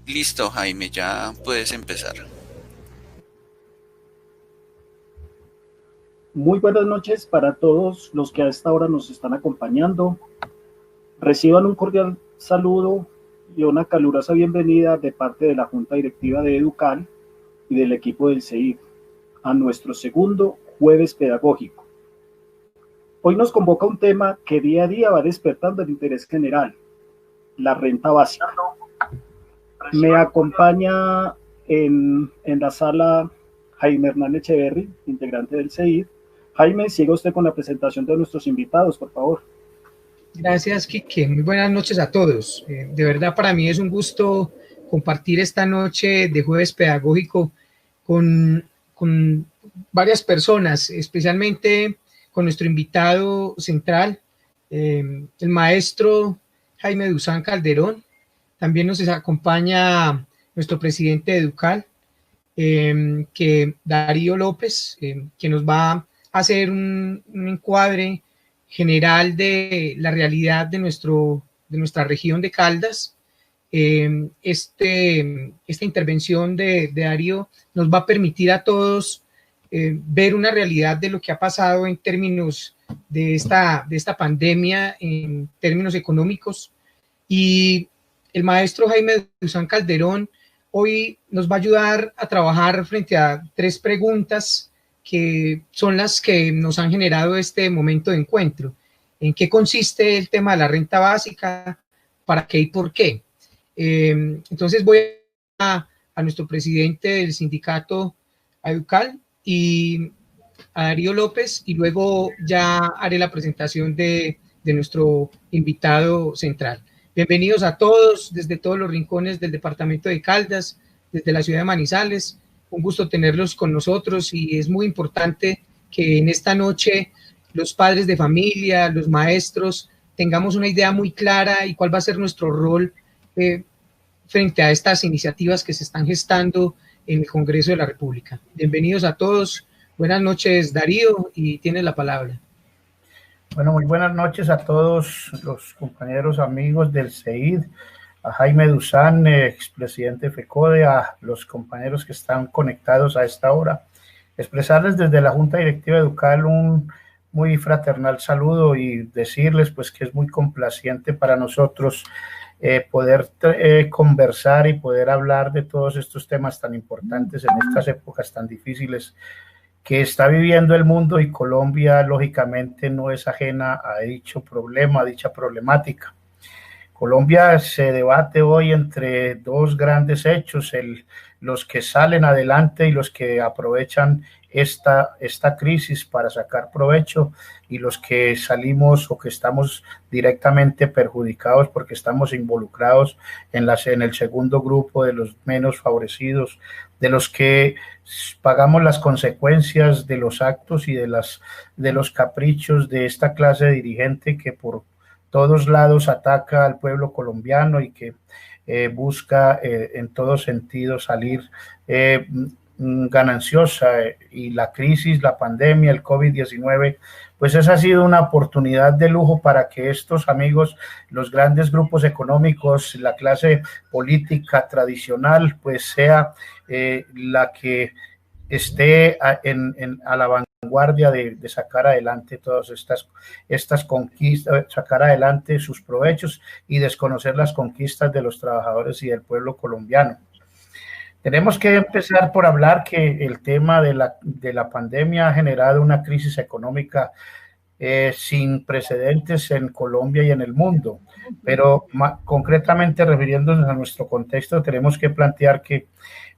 Listo, Jaime, ya puedes empezar. Muy buenas noches para todos los que a esta hora nos están acompañando. Reciban un cordial saludo y una calurosa bienvenida de parte de la Junta Directiva de Educal y del equipo del CEID a nuestro segundo jueves pedagógico. Hoy nos convoca un tema que día a día va despertando el interés general, la renta básica. Me acompaña en la sala Jaime Hernán Echeverry, integrante del CEID. Jaime, siga usted con la presentación de nuestros invitados, por favor. Gracias, Quique. Muy buenas noches a todos. De verdad, para mí es un gusto compartir esta noche de jueves pedagógico con varias personas, especialmente con nuestro invitado central, el maestro Jaime Duzán Calderón. También nos acompaña nuestro presidente de Educal, que Darío López, que nos va a hacer un encuadre general de la realidad de nuestra región de Caldas. Esta intervención de Darío nos va a permitir a todos ver una realidad de lo que ha pasado en términos de esta pandemia, en términos económicos. Y el maestro Jaime Duzán Calderón hoy nos va a ayudar a trabajar frente a 3 preguntas que son las que nos han generado este momento de encuentro. ¿En qué consiste el tema de la renta básica? ¿Para qué y por qué? Entonces voy a nuestro presidente del sindicato Educal y a Darío López, y luego ya haré la presentación de nuestro invitado central. Bienvenidos a todos desde todos los rincones del departamento de Caldas, desde la ciudad de Manizales. Un gusto tenerlos con nosotros, y es muy importante que en esta noche los padres de familia, los maestros, tengamos una idea muy clara y cuál va a ser nuestro rol frente a estas iniciativas que se están gestando en el Congreso de la República. Bienvenidos a todos. Buenas noches, Darío, y tienes la palabra. Bueno, muy buenas noches a todos los compañeros, amigos del CEID, a Jaime Duzán, expresidente FECODE, a los compañeros que están conectados a esta hora. Expresarles desde la Junta Directiva Educal un muy fraternal saludo y decirles pues que es muy complaciente para nosotros poder conversar y poder hablar de todos estos temas tan importantes en estas épocas tan difíciles que está viviendo el mundo, y Colombia lógicamente no es ajena a dicho problema, a dicha problemática. Colombia se debate hoy entre 2 grandes hechos, los que salen adelante y los que aprovechan esta crisis para sacar provecho, y los que salimos o que estamos directamente perjudicados porque estamos involucrados en el segundo grupo de los menos favorecidos, de los que pagamos las consecuencias de los actos y de los caprichos de esta clase dirigente que por todos lados ataca al pueblo colombiano y que busca en todo sentido salir gananciosa, y la crisis, la pandemia, el COVID-19, pues esa ha sido una oportunidad de lujo para que estos amigos, los grandes grupos económicos, la clase política tradicional, pues sea la que esté a la vanguardia de sacar adelante todas estas conquistas, sacar adelante sus provechos y desconocer las conquistas de los trabajadores y del pueblo colombiano. Tenemos que empezar por hablar que el tema de la pandemia ha generado una crisis económica sin precedentes en Colombia y en el mundo, pero concretamente refiriéndonos a nuestro contexto, tenemos que plantear que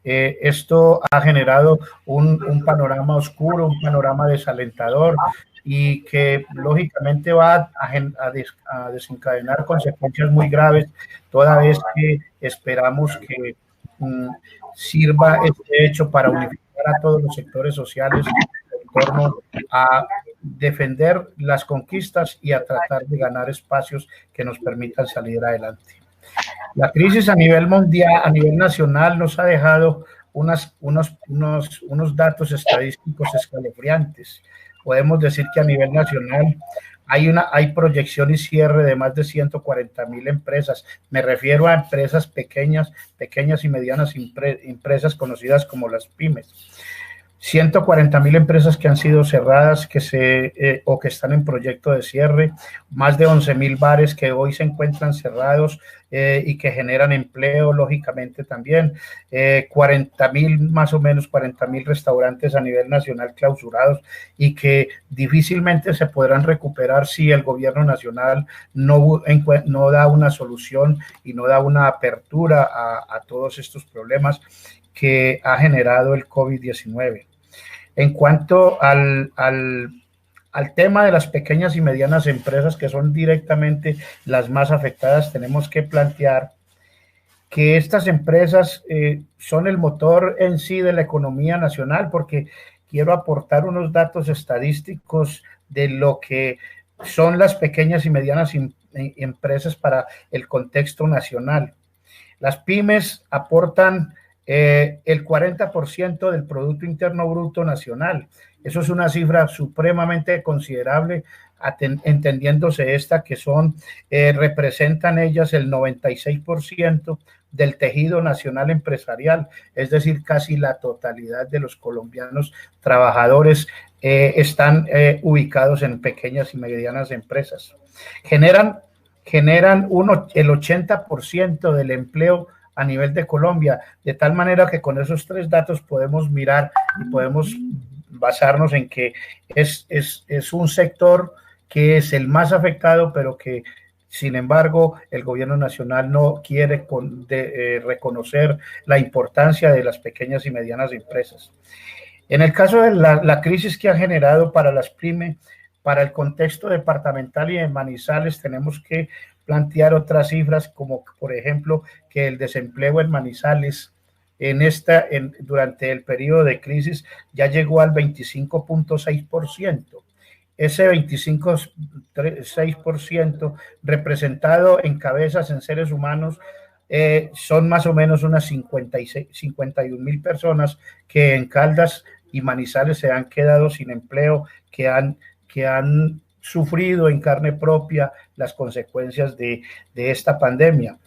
esto ha generado un panorama oscuro, un panorama desalentador, y que lógicamente va a desencadenar consecuencias muy graves, toda vez que esperamos que sirva este hecho para unificar a todos los sectores sociales en torno a defender las conquistas y a tratar de ganar espacios que nos permitan salir adelante. La crisis a nivel mundial, a nivel nacional, nos ha dejado unos datos estadísticos escalofriantes. Podemos decir que a nivel nacional hay proyección y cierre de más de 140.000 empresas. Me refiero a empresas pequeñas y medianas empresas conocidas como las pymes. 140.000 empresas que han sido cerradas o que están en proyecto de cierre, más de 11.000 bares que hoy se encuentran cerrados y que generan empleo, lógicamente también, 40.000, más o menos 40.000 restaurantes a nivel nacional clausurados y que difícilmente se podrán recuperar si el gobierno nacional no da una solución y no da una apertura a todos estos problemas que ha generado el COVID-19. En cuanto al tema de las pequeñas y medianas empresas, que son directamente las más afectadas, tenemos que plantear que estas empresas son el motor en sí de la economía nacional, porque quiero aportar unos datos estadísticos de lo que son las pequeñas y medianas empresas para el contexto nacional. Las pymes aportan el 40% del Producto Interno Bruto Nacional. Eso es una cifra supremamente considerable, entendiéndose que representan ellas el 96% del tejido nacional empresarial, es decir, casi la totalidad de los colombianos trabajadores están ubicados en pequeñas y medianas empresas. Generan el 80% del empleo a nivel de Colombia, de tal manera que con esos tres datos podemos mirar y podemos basarnos en que es un sector que es el más afectado, pero que sin embargo el gobierno nacional no quiere reconocer la importancia de las pequeñas y medianas empresas. En el caso de la crisis que ha generado para las pymes, para el contexto departamental y de Manizales, tenemos que plantear otras cifras, como por ejemplo que el desempleo en Manizales durante el periodo de crisis ya llegó al 25.6%. Ese 25.6% representado en cabezas, en seres humanos, son más o menos unas 51.000 personas que en Caldas y Manizales se han quedado sin empleo, que han sufrido en carne propia las consecuencias de esta pandemia.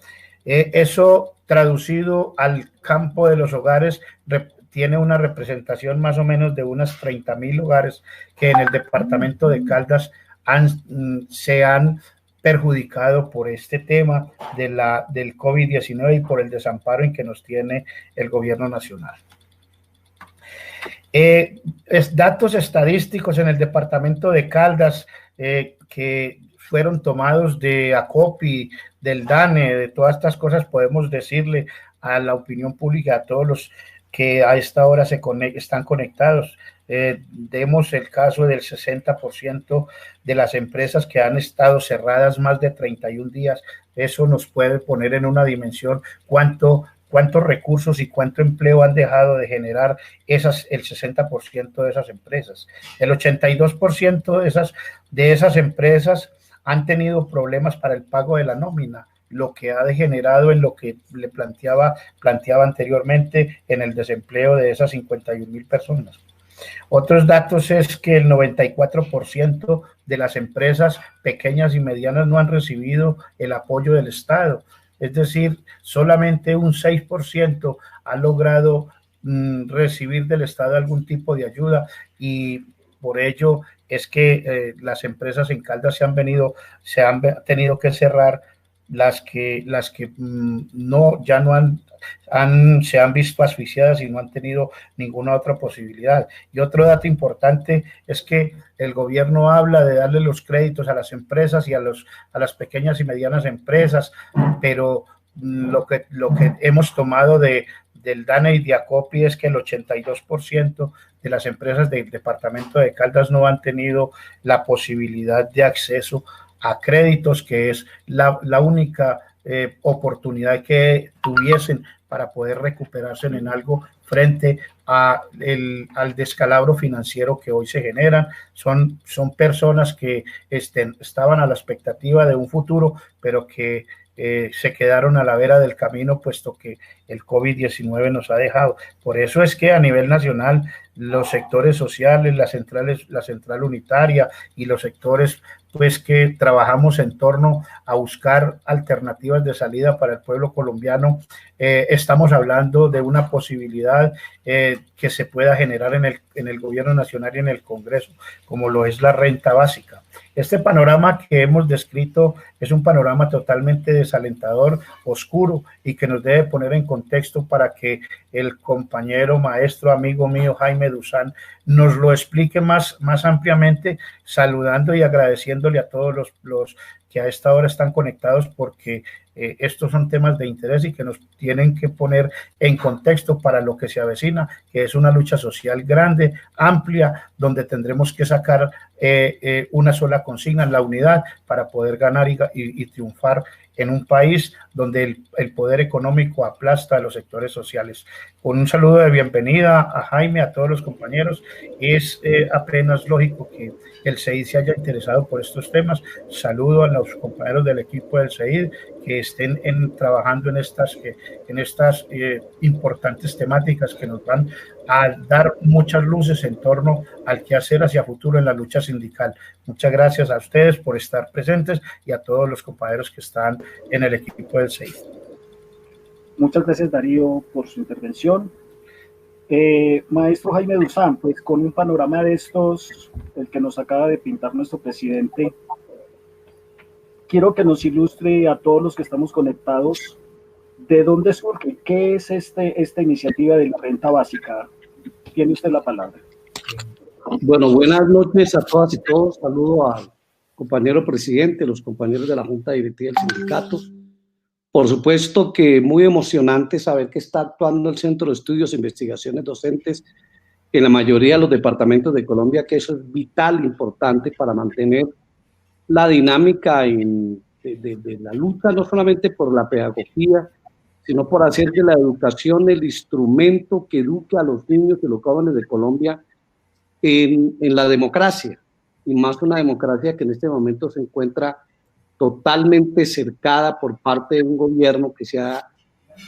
Eso traducido al campo de los hogares tiene una representación más o menos de unas 30.000 hogares que en el departamento de Caldas se han perjudicado por este tema del COVID-19 y por el desamparo en que nos tiene el gobierno nacional. Datos estadísticos en el departamento de Caldas que fueron tomados de ACOPI, del DANE, de todas estas cosas, podemos decirle a la opinión pública, a todos los que a esta hora están conectados. Demos el caso del 60% de las empresas que han estado cerradas más de 31 días. Eso nos puede poner en una dimensión cuántos recursos y cuánto empleo han dejado de generar el 60% de esas empresas. El 82% de esas empresas han tenido problemas para el pago de la nómina, lo que ha degenerado en lo que le planteaba anteriormente en el desempleo de esas 51.000 personas. Otros datos es que el 94% de las empresas pequeñas y medianas no han recibido el apoyo del Estado. Es decir, solamente un 6% ha logrado recibir del Estado algún tipo de ayuda y por ello es que las empresas en Caldas se han tenido que cerrar, las que se han visto asfixiadas y no han tenido ninguna otra posibilidad. Y otro dato importante es que el gobierno habla de darle los créditos a las empresas y a las pequeñas y medianas empresas, pero lo que hemos tomado del DANE y de ACOPI es que el 82% de las empresas del departamento de Caldas no han tenido la posibilidad de acceso a créditos, que es la única oportunidad que tuviesen para poder recuperarse en algo frente al descalabro financiero que hoy se genera. Son personas que estaban a la expectativa de un futuro, pero que se quedaron a la vera del camino, puesto que el COVID-19 nos ha dejado. Por eso es que a nivel nacional los sectores sociales, la central unitaria y los sectores pues que trabajamos en torno a buscar alternativas de salida para el pueblo colombiano, estamos hablando de una posibilidad que se pueda generar en el gobierno nacional y en el Congreso, como lo es la renta básica. Este panorama que hemos descrito es un panorama totalmente desalentador, oscuro, y que nos debe poner en contexto para que el compañero, maestro, amigo mío, Jaime Duzán, nos lo explique más ampliamente, saludando y agradeciéndole a todos los que a esta hora están conectados, porque estos son temas de interés y que nos tienen que poner en contexto para lo que se avecina, que es una lucha social grande, amplia, donde tendremos que sacar una sola consigna, la unidad, para poder ganar y triunfar en un país donde el poder económico aplasta a los sectores sociales. Con un saludo de bienvenida a Jaime, a todos los compañeros. Es apenas lógico que el CEID se haya interesado por estos temas. Saludo a los compañeros del equipo del CEID que estén trabajando en estas importantes temáticas que nos van a dar muchas luces en torno al qué hacer hacia futuro en la lucha sindical. Muchas gracias a ustedes por estar presentes y a todos los compañeros que están en el equipo del CEID. Muchas gracias, Darío, por su intervención. Maestro Jaime Duzán, pues con un panorama de estos, el que nos acaba de pintar nuestro presidente, quiero que nos ilustre a todos los que estamos conectados de dónde surge, qué es esta iniciativa de la renta básica. Tiene usted la palabra. Bueno, buenas noches a todas y todos. Saludo al compañero presidente, los compañeros de la Junta Directiva del sindicato. Por supuesto que muy emocionante saber que está actuando el Centro de Estudios e Investigaciones Docentes en la mayoría de los departamentos de Colombia, que eso es vital, importante para mantener la dinámica de la lucha, no solamente por la pedagogía, sino por hacer de la educación el instrumento que eduque a los niños y los jóvenes de Colombia en la democracia, y más una democracia que en este momento se encuentra totalmente cercada por parte de un gobierno que se ha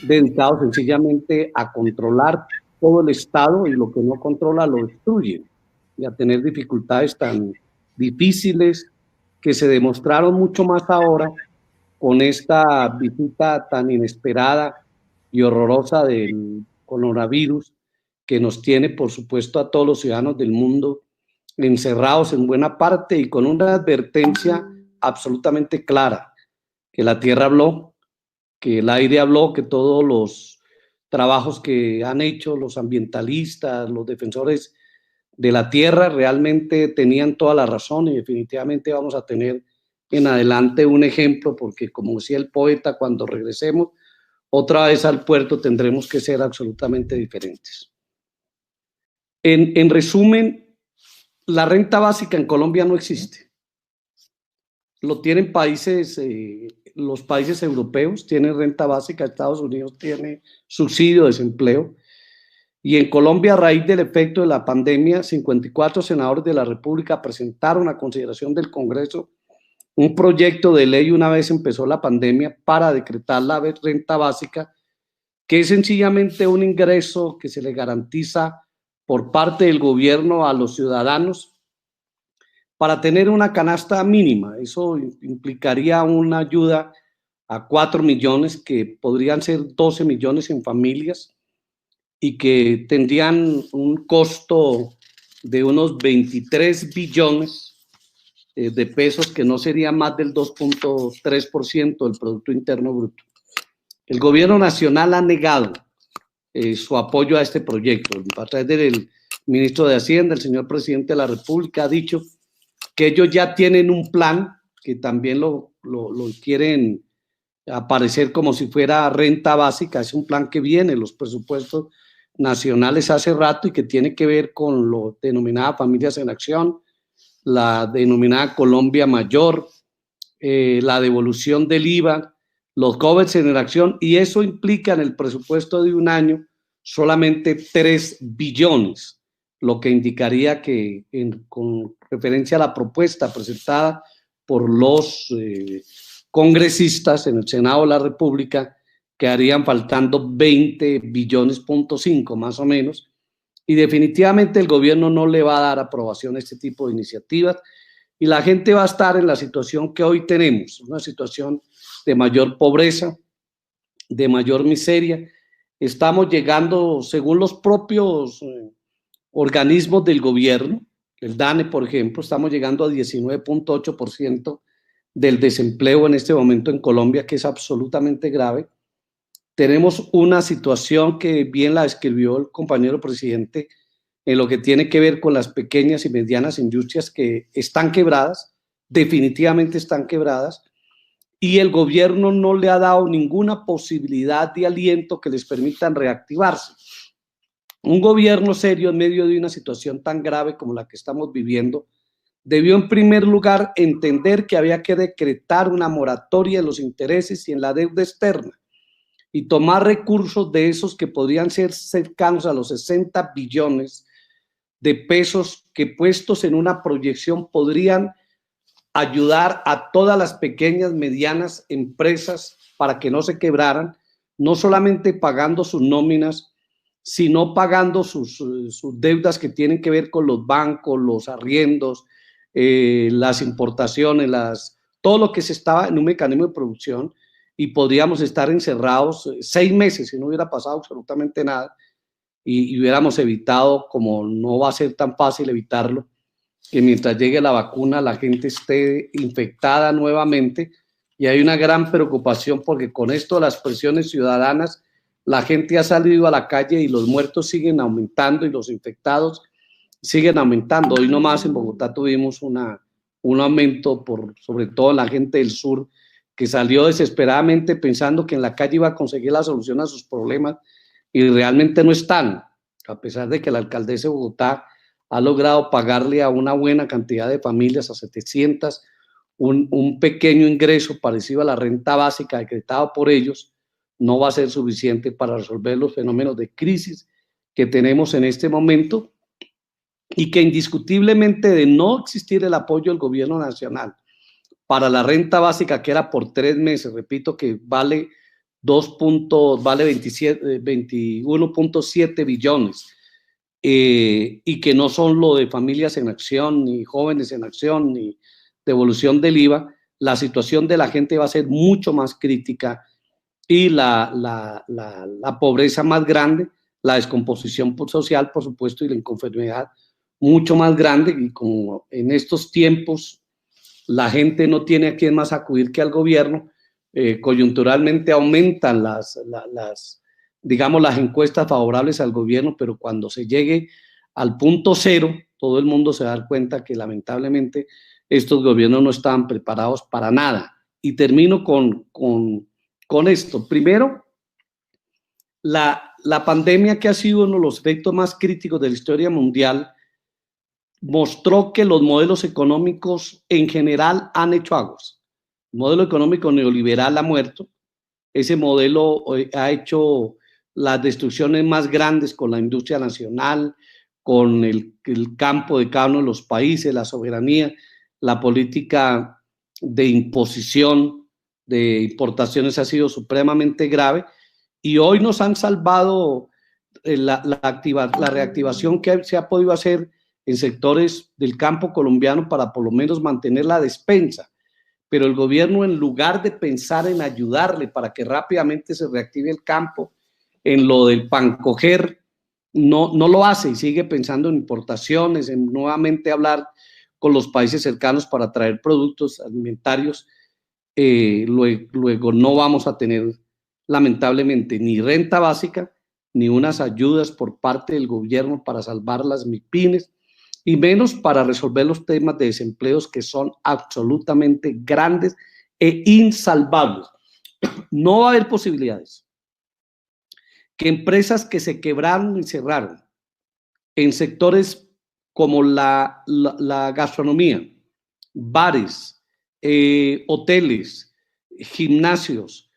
dedicado sencillamente a controlar todo el Estado, y lo que no controla lo destruye, y a tener dificultades tan difíciles que se demostraron mucho más ahora con esta visita tan inesperada y horrorosa del coronavirus, que nos tiene, por supuesto, a todos los ciudadanos del mundo encerrados en buena parte y con una advertencia absolutamente clara, que la tierra habló, que el aire habló, que todos los trabajos que han hecho los ambientalistas, los defensores de la tierra realmente tenían toda la razón, y definitivamente vamos a tener en adelante un ejemplo, porque como decía el poeta, cuando regresemos otra vez al puerto tendremos que ser absolutamente diferentes. En resumen, la renta básica en Colombia no existe. Lo tienen países, los países europeos tienen renta básica, Estados Unidos tiene subsidio de desempleo, y en Colombia, a raíz del efecto de la pandemia, 54 senadores de la República presentaron a consideración del Congreso un proyecto de ley una vez empezó la pandemia para decretar la renta básica, que es sencillamente un ingreso que se le garantiza por parte del gobierno a los ciudadanos para tener una canasta mínima. Eso implicaría una ayuda a 4 millones, que podrían ser 12 millones en familias, y que tendrían un costo de unos 23 billones de pesos, que no sería más del 2.3% del Producto Interno Bruto. El gobierno nacional ha negado su apoyo a este proyecto. A través del ministro de Hacienda, el señor presidente de la República, ha dicho que ellos ya tienen un plan, que también lo quieren aparecer como si fuera renta básica. Es un plan que viene en los presupuestos nacionales hace rato y que tiene que ver con lo denominada Familias en Acción, la denominada Colombia Mayor, la devolución del IVA, los jóvenes en acción, y eso implica en el presupuesto de un año solamente 3 billones, lo que indicaría que con referencia a la propuesta presentada por los congresistas en el Senado de la República, quedarían faltando 20 billones, .5 más o menos, y definitivamente el gobierno no le va a dar aprobación a este tipo de iniciativas y la gente va a estar en la situación que hoy tenemos, una situación de mayor pobreza, de mayor miseria. Estamos llegando, según los propios organismos del gobierno, el DANE, por ejemplo, estamos llegando a 19.8% del desempleo en este momento en Colombia, que es absolutamente grave. Tenemos una situación que bien la describió el compañero presidente en lo que tiene que ver con las pequeñas y medianas industrias que están quebradas, definitivamente están quebradas, y el gobierno no le ha dado ninguna posibilidad de aliento que les permitan reactivarse. Un gobierno serio en medio de una situación tan grave como la que estamos viviendo debió en primer lugar entender que había que decretar una moratoria en los intereses y en la deuda externa y tomar recursos de esos que podrían ser cercanos a los 60 billones de pesos que puestos en una proyección podrían ayudar a todas las pequeñas, medianas empresas para que no se quebraran, no solamente pagando sus nóminas, sino pagando sus deudas que tienen que ver con los bancos, los arriendos, las importaciones, todo lo que se estaba en un mecanismo de producción, y podríamos estar encerrados 6 meses si no hubiera pasado absolutamente nada y hubiéramos evitado, como no va a ser tan fácil evitarlo, que mientras llegue la vacuna la gente esté infectada nuevamente, y hay una gran preocupación porque con esto de las presiones ciudadanas la gente ha salido a la calle y los muertos siguen aumentando y los infectados siguen aumentando. Hoy nomás en Bogotá tuvimos un aumento, sobre todo en la gente del sur, que salió desesperadamente pensando que en la calle iba a conseguir la solución a sus problemas y realmente no están, a pesar de que la alcaldesa de Bogotá ha logrado pagarle a una buena cantidad de familias, a 700, un pequeño ingreso parecido a la renta básica decretada por ellos. No va a ser suficiente para resolver los fenómenos de crisis que tenemos en este momento, y que indiscutiblemente de no existir el apoyo del gobierno nacional para la renta básica, que era por 3 meses, repito que vale 21.7 billones, y que no son lo de familias en acción, ni jóvenes en acción, ni devolución del IVA, la situación de la gente va a ser mucho más crítica y la pobreza más grande, la descomposición social, por supuesto, y la inconformidad mucho más grande. Y como en estos tiempos la gente no tiene a quién más acudir que al gobierno, coyunturalmente aumentan digamos, las encuestas favorables al gobierno, pero cuando se llegue al punto cero, todo el mundo se va a dar cuenta que lamentablemente estos gobiernos no estaban preparados para nada. Y termino con esto. Primero, la pandemia, que ha sido uno de los efectos más críticos de la historia mundial, mostró que los modelos económicos en general han hecho aguas. El modelo económico neoliberal ha muerto. Ese modelo ha hecho las destrucciones más grandes con la industria nacional, con el campo de cada uno de los países, la soberanía, la política de imposición de importaciones ha sido supremamente grave, y hoy nos han salvado la reactivación que se ha podido hacer en sectores del campo colombiano para por lo menos mantener la despensa. Pero el gobierno, en lugar de pensar en ayudarle para que rápidamente se reactive el campo, en lo del pancoger, no lo hace y sigue pensando en importaciones, en nuevamente hablar con los países cercanos para traer productos alimentarios. Luego no vamos a tener, lamentablemente, ni renta básica, ni unas ayudas por parte del gobierno para salvar las MIPYMES, y menos para resolver los temas de desempleos, que son absolutamente grandes e insalvables. No va a haber posibilidades que empresas que se quebraron y cerraron en sectores como la gastronomía, bares, hoteles, gimnasios,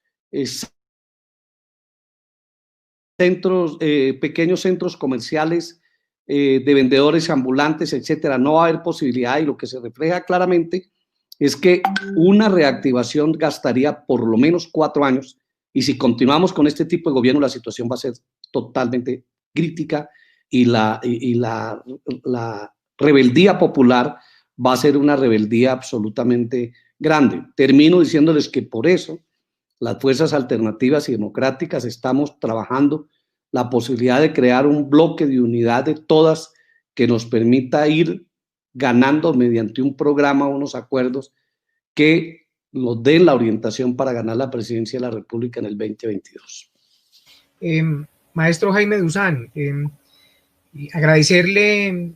pequeños centros comerciales, de vendedores ambulantes, etcétera, no va a haber posibilidad, y lo que se refleja claramente es que una reactivación gastaría por lo menos 4 años, y si continuamos con este tipo de gobierno la situación va a ser totalmente crítica y la rebeldía popular va a ser una rebeldía absolutamente grande. Termino diciéndoles que por eso las fuerzas alternativas y democráticas estamos trabajando la posibilidad de crear un bloque de unidad de todas que nos permita ir ganando mediante un programa, unos acuerdos que nos den la orientación para ganar la presidencia de la República en el 2022. Maestro Jaime Duzán, agradecerle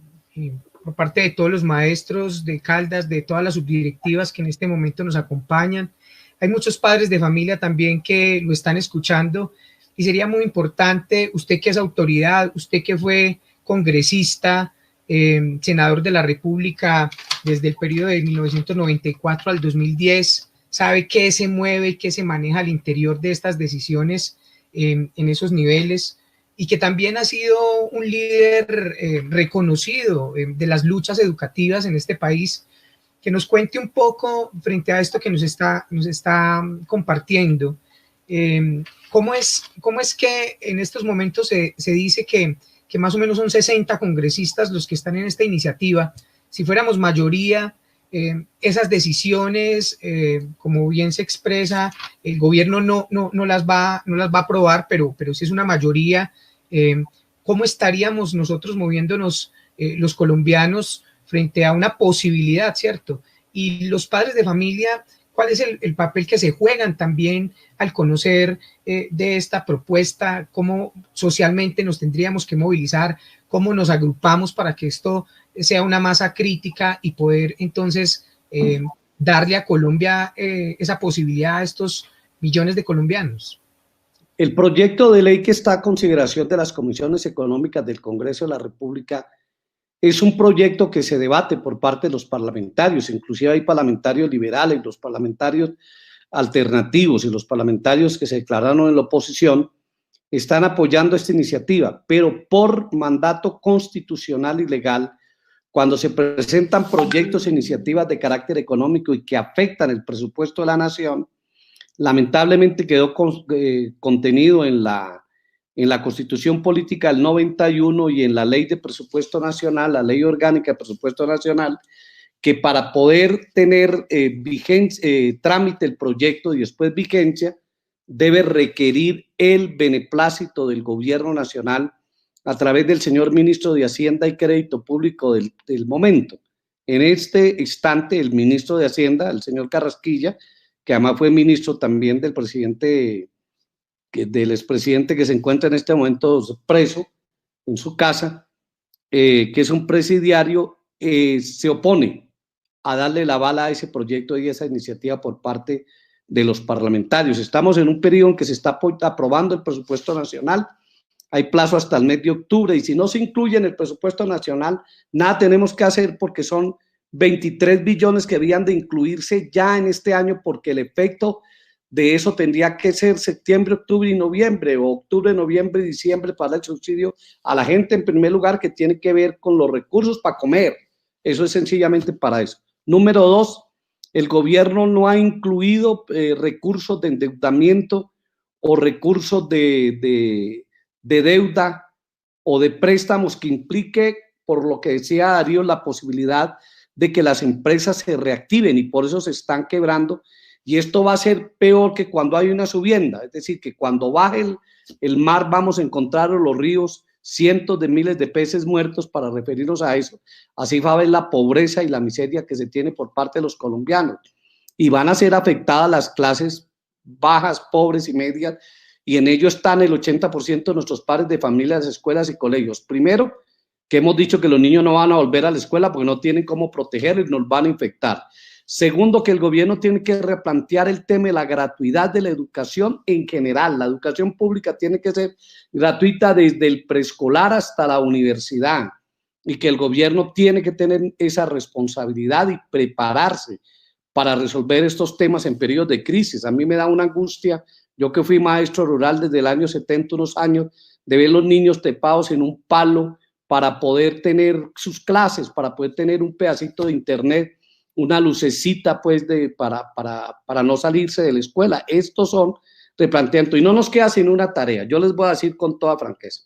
por parte de todos los maestros de Caldas, de todas las subdirectivas que en este momento nos acompañan. Hay muchos padres de familia también que lo están escuchando y sería muy importante, usted que es autoridad, usted que fue congresista, senador de la República desde el periodo de 1994 al 2010, sabe qué se mueve, qué se maneja al interior de estas decisiones en esos niveles, y que también ha sido un líder reconocido de las luchas educativas en este país, que nos cuente un poco frente a esto que nos está compartiendo. ¿Cómo es que en estos momentos se dice que más o menos son 60 congresistas los que están en esta iniciativa? Si fuéramos mayoría, esas decisiones, como bien se expresa, el gobierno no las va a aprobar, pero si es una mayoría, ¿cómo estaríamos nosotros moviéndonos los colombianos frente a una posibilidad, cierto? Y los padres de familia, ¿cuál es el papel que se juegan también al conocer de esta propuesta? ¿Cómo socialmente nos tendríamos que movilizar? ¿Cómo nos agrupamos para que esto sea una masa crítica y poder entonces darle a Colombia esa posibilidad a estos millones de colombianos? El proyecto de ley que está a consideración de las comisiones económicas del Congreso de la República es un proyecto que se debate por parte de los parlamentarios, inclusive hay parlamentarios liberales, los parlamentarios alternativos y los parlamentarios que se declararon en la oposición están apoyando esta iniciativa, pero por mandato constitucional y legal, cuando se presentan proyectos e iniciativas de carácter económico y que afectan el presupuesto de la nación, lamentablemente quedó contenido en la Constitución Política del 91 y en la Ley de Presupuesto Nacional, la Ley Orgánica de Presupuesto Nacional, que para poder tener trámite el proyecto y después vigencia, debe requerir el beneplácito del Gobierno Nacional a través del señor Ministro de Hacienda y Crédito Público del momento. En este instante, el Ministro de Hacienda, el señor Carrasquilla, que además fue ministro también del expresidente que se encuentra en este momento preso en su casa, que es un presidiario, se opone a darle la bala a ese proyecto y esa iniciativa por parte de los parlamentarios. Estamos en un periodo en que se está aprobando el presupuesto nacional, hay plazo hasta el mes de octubre, y si no se incluye en el presupuesto nacional, nada tenemos que hacer porque son 23 billones que habían de incluirse ya en este año, porque el efecto de eso tendría que ser septiembre, octubre y noviembre, o octubre, noviembre y diciembre para el subsidio a la gente, en primer lugar, que tiene que ver con los recursos para comer. Eso es sencillamente para eso. Número dos, el gobierno no ha incluido recursos de endeudamiento o recursos de deuda o de préstamos que implique, por lo que decía Darío, la posibilidad de que las empresas se reactiven, y por eso se están quebrando, y esto va a ser peor que cuando hay una subienda, es decir, que cuando baje el mar vamos a encontrar en los ríos cientos de miles de peces muertos, para referirnos a eso. Así va a haber la pobreza y la miseria que se tiene por parte de los colombianos, y van a ser afectadas las clases bajas, pobres y medias, y en ello están el 80% de nuestros padres de familias, escuelas y colegios. Primero, que hemos dicho que los niños no van a volver a la escuela porque no tienen cómo protegerlos y nos van a infectar. Segundo, que el gobierno tiene que replantear el tema de la gratuidad de la educación en general. La educación pública tiene que ser gratuita desde el preescolar hasta la universidad, y que el gobierno tiene que tener esa responsabilidad y prepararse para resolver estos temas en periodos de crisis. A mí me da una angustia, yo que fui maestro rural desde el año 70, unos años, de ver los niños trepados en un palo para poder tener sus clases, para poder tener un pedacito de internet, una lucecita pues para no salirse de la escuela. Estos son replanteamientos y no nos queda sino una tarea. Yo les voy a decir con toda franqueza,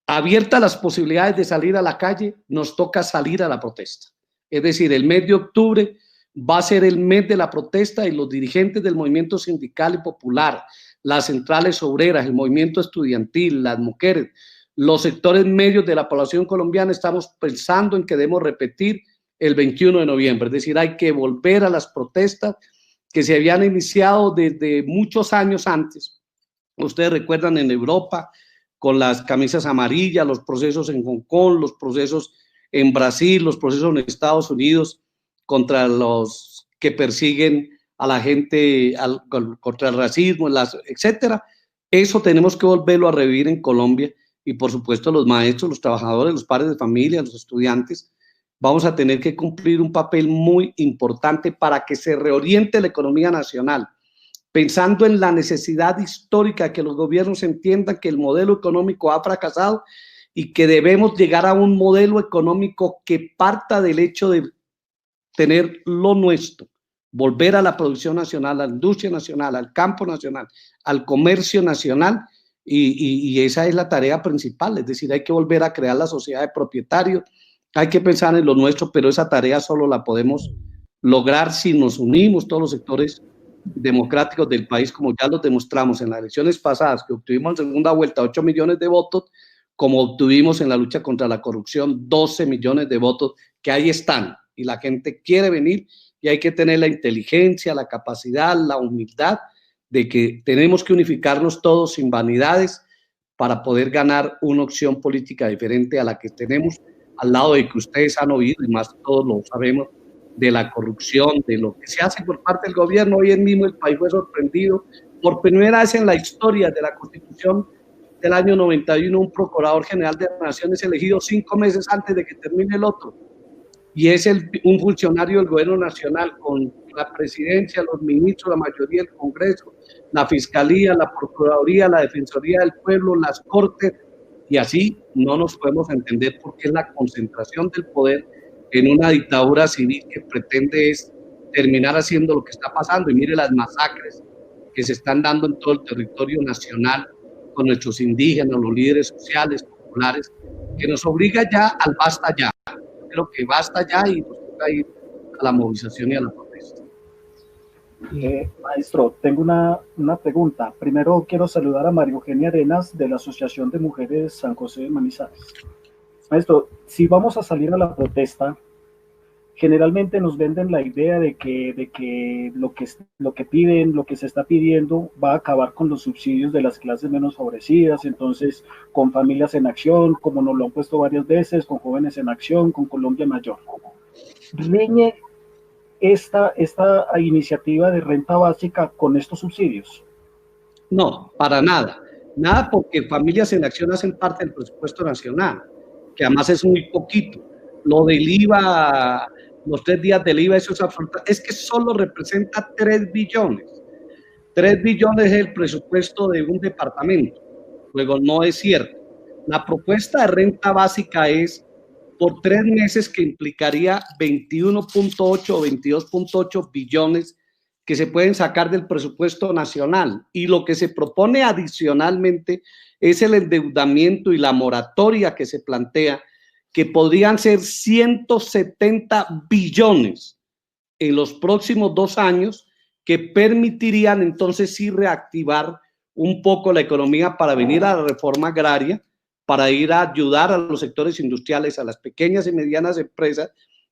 abiertas las posibilidades de salir a la calle, nos toca salir a la protesta. Es decir, el mes de octubre va a ser el mes de la protesta y los dirigentes del movimiento sindical y popular, las centrales obreras, el movimiento estudiantil, las mujeres, los sectores medios de la población colombiana estamos pensando en que debemos repetir el 21 de noviembre. Es decir, hay que volver a las protestas que se habían iniciado desde muchos años antes. Ustedes recuerdan en Europa con las camisas amarillas, los procesos en Hong Kong, los procesos en Brasil, los procesos en Estados Unidos contra los que persiguen a la gente, contra el racismo, etcétera. Eso tenemos que volverlo a revivir en Colombia y por supuesto los maestros, los trabajadores, los padres de familia, los estudiantes, vamos a tener que cumplir un papel muy importante para que se reoriente la economía nacional, pensando en la necesidad histórica que los gobiernos entiendan que el modelo económico ha fracasado y que debemos llegar a un modelo económico que parta del hecho de tener lo nuestro, volver a la producción nacional, a la industria nacional, al campo nacional, al comercio nacional, y esa es la tarea principal. Es decir, hay que volver a crear la sociedad de propietarios, hay que pensar en lo nuestro, pero esa tarea solo la podemos lograr si nos unimos todos los sectores democráticos del país, como ya lo demostramos en las elecciones pasadas, que obtuvimos en segunda vuelta 8 millones de votos, como obtuvimos en la lucha contra la corrupción 12 millones de votos, que ahí están, y la gente quiere venir, y hay que tener la inteligencia, la capacidad, la humildad de que tenemos que unificarnos todos sin vanidades para poder ganar una opción política diferente a la que tenemos, al lado de que ustedes han oído, y más todos lo sabemos, de la corrupción, de lo que se hace por parte del gobierno. Hoy mismo el país fue sorprendido por primera vez en la historia de la Constitución del año 91, un procurador general de la Nación es elegido 5 meses antes de que termine el otro, y es un funcionario del gobierno nacional con la presidencia, los ministros, la mayoría del Congreso, la Fiscalía, la Procuraduría, la Defensoría del Pueblo, las Cortes, y así no nos podemos entender porque es la concentración del poder en una dictadura civil que pretende es terminar haciendo lo que está pasando. Y mire las masacres que se están dando en todo el territorio nacional con nuestros indígenas, los líderes sociales, populares, que nos obliga ya al basta ya. Creo que basta ya y nos toca ir a la movilización y a la protesta. Maestro, tengo una pregunta. Primero quiero saludar a María Eugenia Arenas de la Asociación de Mujeres San José de Manizales. Maestro, si vamos a salir a la protesta, generalmente nos venden la idea de que lo que piden, lo que se está pidiendo va a acabar con los subsidios de las clases menos favorecidas, entonces con Familias en Acción, como nos lo han puesto varias veces, con Jóvenes en Acción, con Colombia Mayor. ¿Riñe esta iniciativa de renta básica con estos subsidios? No, para nada. Nada, porque Familias en Acción hacen parte del presupuesto nacional, que además es muy poquito. Lo del IVA, los 3 días del IVA, eso es que solo representa 3 billones. 3 billones es el presupuesto de un departamento. Luego, no es cierto. La propuesta de renta básica es por 3 meses, que implicaría 21.8 o 22.8 billones que se pueden sacar del presupuesto nacional. Y lo que se propone adicionalmente es el endeudamiento y la moratoria que se plantea, que podrían ser 170 billones en los próximos 2 años, que permitirían entonces sí reactivar un poco la economía para venir a la reforma agraria, para ir a ayudar a los sectores industriales, a las pequeñas y medianas empresas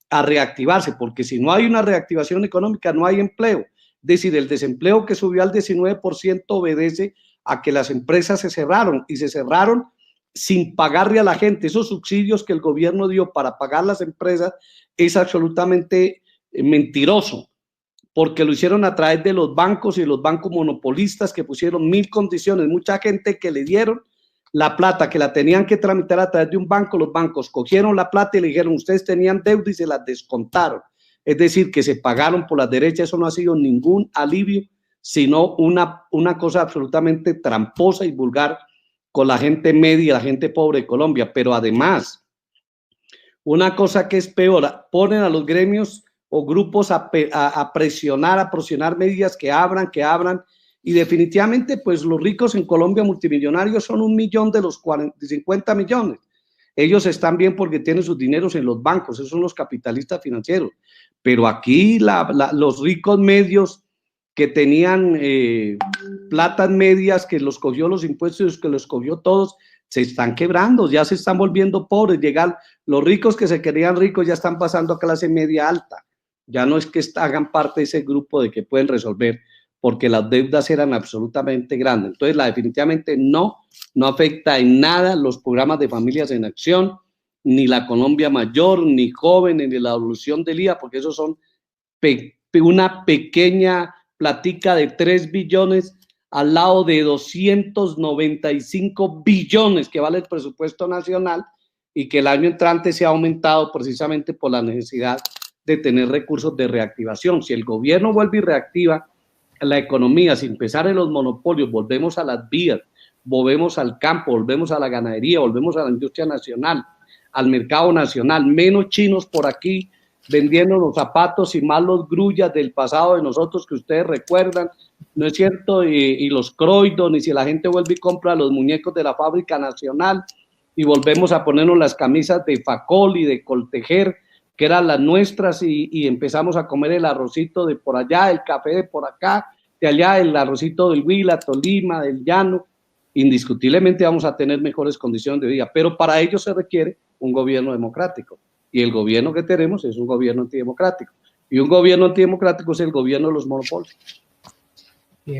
a reactivarse, porque si no hay una reactivación económica no hay empleo. Es decir, el desempleo que subió al 19% obedece a que las empresas se cerraron, y se cerraron sin pagarle a la gente. Esos subsidios que el gobierno dio para pagar las empresas es absolutamente mentiroso, porque lo hicieron a través de los bancos y los bancos monopolistas que pusieron 1000 condiciones. Mucha gente que le dieron la plata, que la tenían que tramitar a través de un banco, los bancos cogieron la plata y le dijeron, ustedes tenían deuda, y se las descontaron. Es decir, que se pagaron por las derechas. Eso no ha sido ningún alivio, sino una cosa absolutamente tramposa y vulgar con la gente media, la gente pobre de Colombia. Pero además, una cosa que es peor, ponen a los gremios o grupos a presionar medidas que abran, Y definitivamente, pues los ricos en Colombia multimillonarios son 1 millón de los 50 millones. Ellos están bien porque tienen sus dineros en los bancos, esos son los capitalistas financieros. Pero aquí los ricos medios que tenían platas medias, que los cogió los impuestos, que los cogió todos, se están quebrando, ya se están volviendo pobres. Los ricos que se querían ricos ya están pasando a clase media alta. Ya no es que hagan parte de ese grupo de que pueden resolver, porque las deudas eran absolutamente grandes. Entonces, definitivamente no afecta en nada los programas de Familias en Acción, ni la Colombia Mayor, ni Jóvenes, ni la evolución del IVA, porque esos son una pequeña platica de 3 billones al lado de 295 billones que vale el presupuesto nacional y que el año entrante se ha aumentado precisamente por la necesidad de tener recursos de reactivación. Si el gobierno vuelve y reactiva la economía sin pesar en los monopolios, volvemos a las vías, volvemos al campo, volvemos a la ganadería, volvemos a la industria nacional, al mercado nacional, menos chinos por aquí vendiendo los zapatos y más los grullas del pasado de nosotros que ustedes recuerdan, ¿no es cierto? Y los Croydon, y si la gente vuelve y compra los muñecos de la fábrica nacional y volvemos a ponernos las camisas de Facol y de Coltejer, que eran las nuestras, y empezamos a comer el arrocito de por allá, el café de por acá, de allá el arrocito del Huila, Tolima, del Llano, indiscutiblemente vamos a tener mejores condiciones de vida, pero para ello se requiere un gobierno democrático, y el gobierno que tenemos es un gobierno antidemocrático, y un gobierno antidemocrático es el gobierno de los monopolios.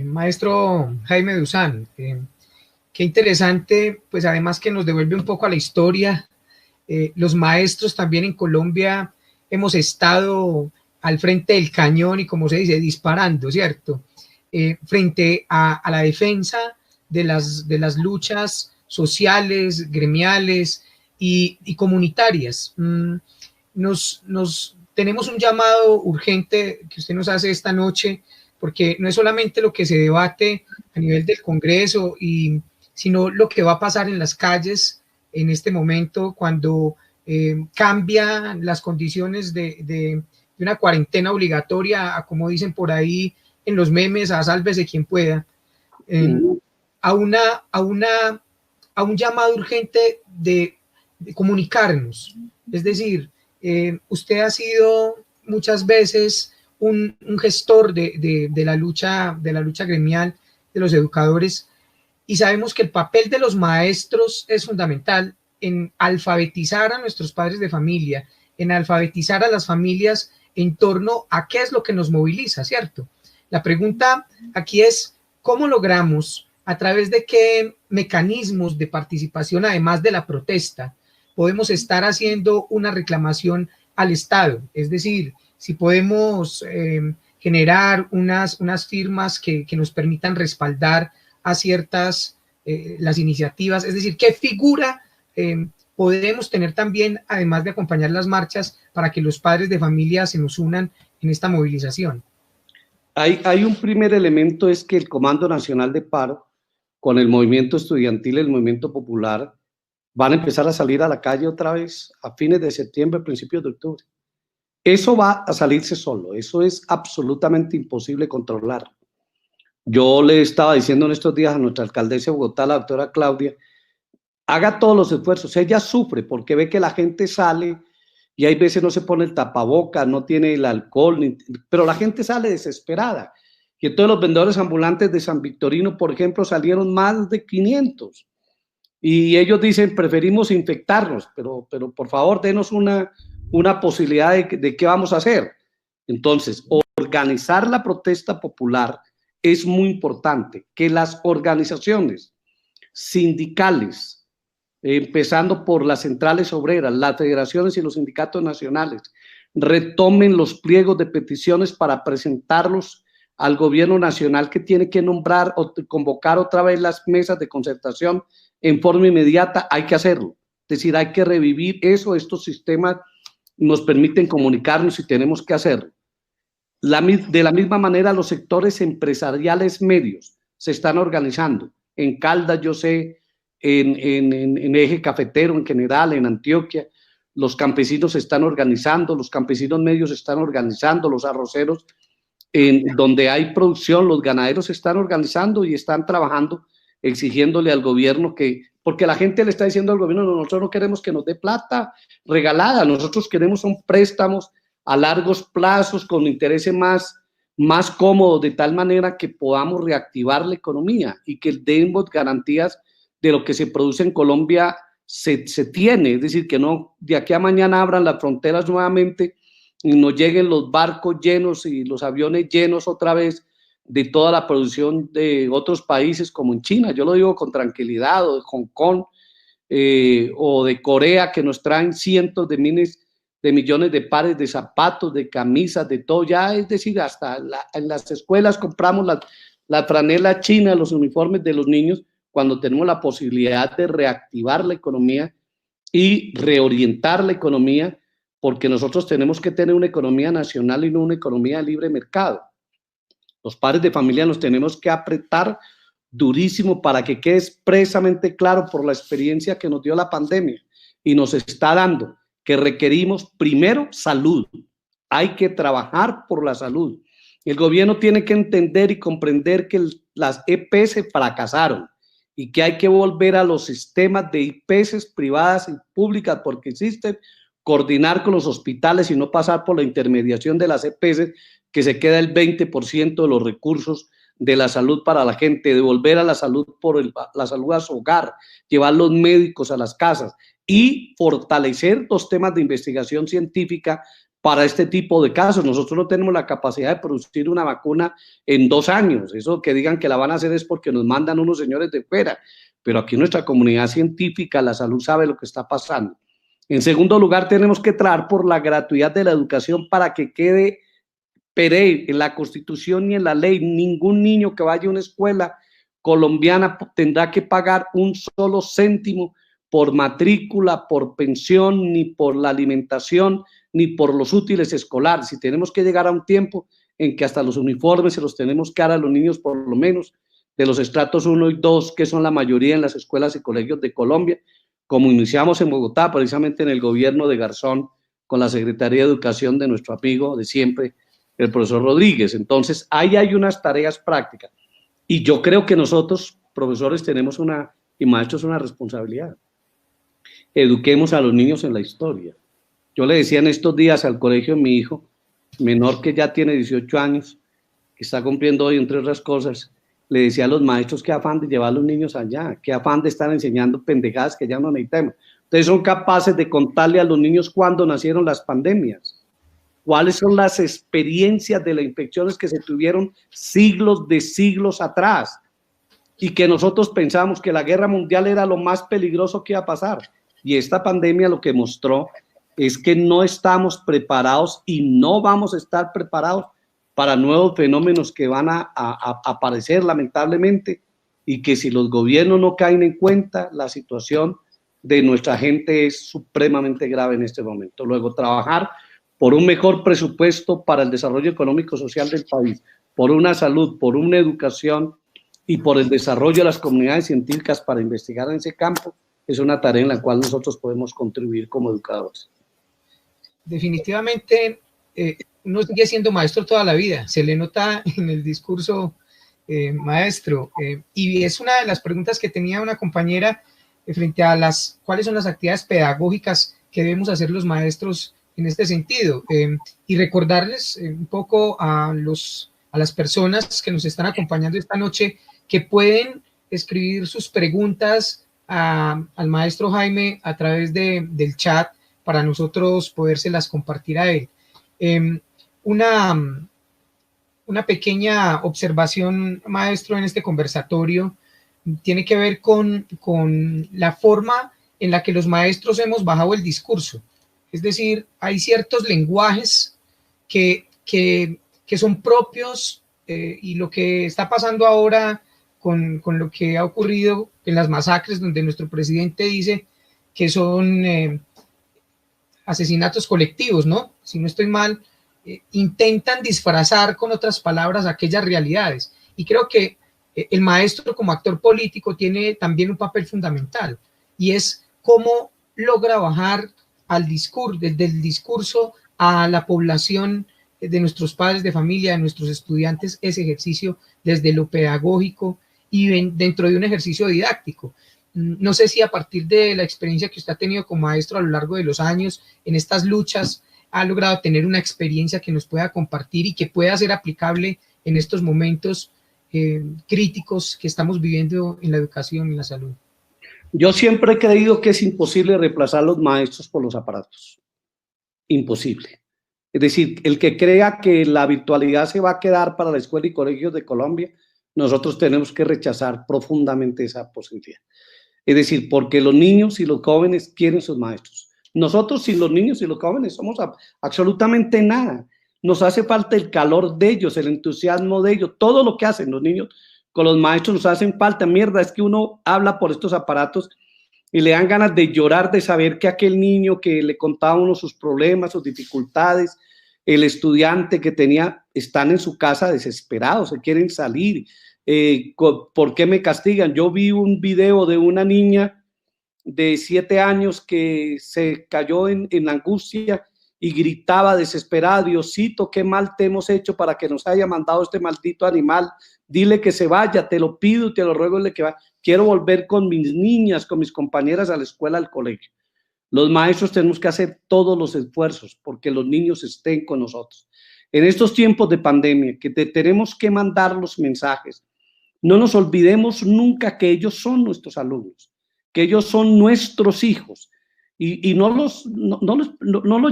Maestro Jaime Duzán, qué interesante, pues además que nos devuelve un poco a la historia. Los maestros también en Colombia hemos estado al frente del cañón y, como se dice, disparando, ¿cierto? Frente a la defensa de las luchas sociales, gremiales y comunitarias. Tenemos un llamado urgente que usted nos hace esta noche, porque no es solamente lo que se debate a nivel del Congreso, sino lo que va a pasar en las calles en este momento, cuando cambian las condiciones de una cuarentena obligatoria a, como dicen por ahí en los memes, a sálvese quien pueda, a un llamado urgente de comunicarnos. Es decir, usted ha sido muchas veces un gestor de la lucha gremial de los educadores, y sabemos que el papel de los maestros es fundamental en alfabetizar a nuestros padres de familia, en alfabetizar a las familias en torno a qué es lo que nos moviliza, ¿cierto? La pregunta aquí es, ¿cómo logramos, a través de qué mecanismos de participación, además de la protesta, podemos estar haciendo una reclamación al Estado? Es decir, si podemos generar unas firmas que nos permitan respaldar a ciertas las iniciativas, es decir, ¿qué figura podemos tener también, además de acompañar las marchas, para que los padres de familia se nos unan en esta movilización? Hay un primer elemento, es que el Comando Nacional de Paro, con el movimiento estudiantil, el movimiento popular, van a empezar a salir a la calle otra vez a fines de septiembre, principios de octubre. Eso va a salirse solo, eso es absolutamente imposible controlar. Yo le estaba diciendo en estos días a nuestra alcaldesa de Bogotá, la doctora Claudia, haga todos los esfuerzos. Ella sufre porque ve que la gente sale y hay veces no se pone el tapabocas, no tiene el alcohol, pero la gente sale desesperada. Y entonces los vendedores ambulantes de San Victorino, por ejemplo, salieron más de 500. Y ellos dicen, preferimos infectarnos, pero por favor, denos una posibilidad de qué vamos a hacer. Entonces, organizar la protesta popular es muy importante, que las organizaciones sindicales, empezando por las centrales obreras, las federaciones y los sindicatos nacionales, retomen los pliegos de peticiones para presentarlos al gobierno nacional, que tiene que nombrar o convocar otra vez las mesas de concertación en forma inmediata. Hay que hacerlo, es decir, hay que revivir eso. Estos sistemas nos permiten comunicarnos y tenemos que hacerlo. De la misma manera, los sectores empresariales medios se están organizando. En Caldas, yo sé, en Eje Cafetero, en general, en Antioquia, los campesinos se están organizando, los campesinos medios se están organizando, los arroceros en donde hay producción, los ganaderos se están organizando y están trabajando, exigiéndole al gobierno que, porque la gente le está diciendo al gobierno, no, nosotros no queremos que nos dé plata regalada, nosotros queremos son préstamos a largos plazos con intereses más cómodos, de tal manera que podamos reactivar la economía y que demos garantías de lo que se produce en Colombia se tiene, es decir, que no de aquí a mañana abran las fronteras nuevamente y nos lleguen los barcos llenos y los aviones llenos otra vez de toda la producción de otros países como en China, yo lo digo con tranquilidad, o de Hong Kong, o de Corea, que nos traen cientos de miles de millones de pares de zapatos, de camisas, de todo, ya es decir, hasta en las escuelas compramos la franela china, los uniformes de los niños, cuando tenemos la posibilidad de reactivar la economía y reorientar la economía, porque nosotros tenemos que tener una economía nacional y no una economía de libre mercado. Los padres de familia nos tenemos que apretar durísimo para que quede expresamente claro por la experiencia que nos dio la pandemia y nos está dando, que requerimos primero salud. Hay que trabajar por la salud. El gobierno tiene que entender y comprender que las EPS fracasaron y que hay que volver a los sistemas de EPS privadas y públicas porque existen, coordinar con los hospitales y no pasar por la intermediación de las EPS, que se queda el 20% de los recursos de la salud para la gente, devolver a la salud la salud a su hogar, llevar los médicos a las casas y fortalecer los temas de investigación científica para este tipo de casos. Nosotros no tenemos la capacidad de producir una vacuna en 2 años. Eso que digan que la van a hacer es porque nos mandan unos señores de fuera, pero aquí nuestra comunidad científica, la salud, sabe lo que está pasando. En segundo lugar, tenemos que trabajar por la gratuidad de la educación para que quede perenne en la Constitución ni en la ley. Ningún niño que vaya a una escuela colombiana tendrá que pagar un solo céntimo por matrícula, por pensión, ni por la alimentación, ni por los útiles escolares. Y tenemos que llegar a un tiempo en que hasta los uniformes se los tenemos que dar a los niños, por lo menos de los estratos 1 y 2, que son la mayoría en las escuelas y colegios de Colombia, como iniciamos en Bogotá, precisamente en el gobierno de Garzón, con la Secretaría de Educación de nuestro amigo de siempre, el profesor Rodríguez. Entonces, ahí hay unas tareas prácticas. Y yo creo que nosotros, profesores, y maestros, una responsabilidad. Eduquemos a los niños en la historia. Yo le decía en estos días al colegio de mi hijo, menor que ya tiene 18 años, que está cumpliendo hoy, entre otras cosas, le decía a los maestros qué afán de llevar a los niños allá, qué afán de estar enseñando pendejadas que ya no necesitamos. Ustedes son capaces de contarle a los niños cuándo nacieron las pandemias, cuáles son las experiencias de las infecciones que se tuvieron siglos de siglos atrás y que nosotros pensamos que la guerra mundial era lo más peligroso que iba a pasar. Y esta pandemia lo que mostró es que no estamos preparados y no vamos a estar preparados para nuevos fenómenos que van a aparecer lamentablemente, y que si los gobiernos no caen en cuenta, la situación de nuestra gente es supremamente grave en este momento. Luego, trabajar por un mejor presupuesto para el desarrollo económico social del país, por una salud, por una educación y por el desarrollo de las comunidades científicas para investigar en ese campo, es una tarea en la cual nosotros podemos contribuir como educadores. Definitivamente, uno sigue siendo maestro toda la vida, se le nota en el discurso, maestro, y es una de las preguntas que tenía una compañera frente a cuáles son las actividades pedagógicas que debemos hacer los maestros en este sentido, y recordarles un poco a las personas que nos están acompañando esta noche que pueden escribir sus preguntas al maestro Jaime a través del chat para nosotros podérselas compartir a él. Una pequeña observación, maestro, en este conversatorio tiene que ver con la forma en la que los maestros hemos bajado el discurso. Es decir, hay ciertos lenguajes que son propios, y lo que está pasando ahora con lo que ha ocurrido en las masacres, donde nuestro presidente dice que son asesinatos colectivos, ¿no? Si no estoy mal, intentan disfrazar con otras palabras aquellas realidades. Y creo que el maestro como actor político tiene también un papel fundamental, y es cómo logra bajar desde el discurso a la población de nuestros padres de familia, de nuestros estudiantes, ese ejercicio desde lo pedagógico y dentro de un ejercicio didáctico. No sé si a partir de la experiencia que usted ha tenido como maestro a lo largo de los años en estas luchas, ha logrado tener una experiencia que nos pueda compartir y que pueda ser aplicable en estos momentos críticos que estamos viviendo en la educación y en la salud. Yo siempre he creído que es imposible reemplazar los maestros por los aparatos. Imposible. Es decir, el que crea que la virtualidad se va a quedar para la escuela y colegios de Colombia, nosotros tenemos que rechazar profundamente esa posibilidad. Es decir, porque los niños y los jóvenes quieren sus maestros. Nosotros sin los niños y los jóvenes somos absolutamente nada. Nos hace falta el calor de ellos, el entusiasmo de ellos, todo lo que hacen los niños con los maestros nos hacen falta. Mierda, es que uno habla por estos aparatos y le dan ganas de llorar de saber que aquel niño que le contaba uno sus problemas, sus dificultades, el estudiante que tenía, están en su casa desesperados, se quieren salir. ¿Por qué me castigan? Yo vi un video de una niña de 7 años que se cayó en angustia y gritaba desesperada: Diosito, qué mal te hemos hecho para que nos haya mandado este maldito animal, dile que se vaya, te lo pido y te lo ruego, que va. Quiero volver con mis niñas, con mis compañeras a la escuela, al colegio. Los maestros tenemos que hacer todos los esfuerzos porque los niños estén con nosotros. En estos tiempos de pandemia, que tenemos que mandar los mensajes, no nos olvidemos nunca que ellos son nuestros alumnos, que ellos son nuestros hijos, y no los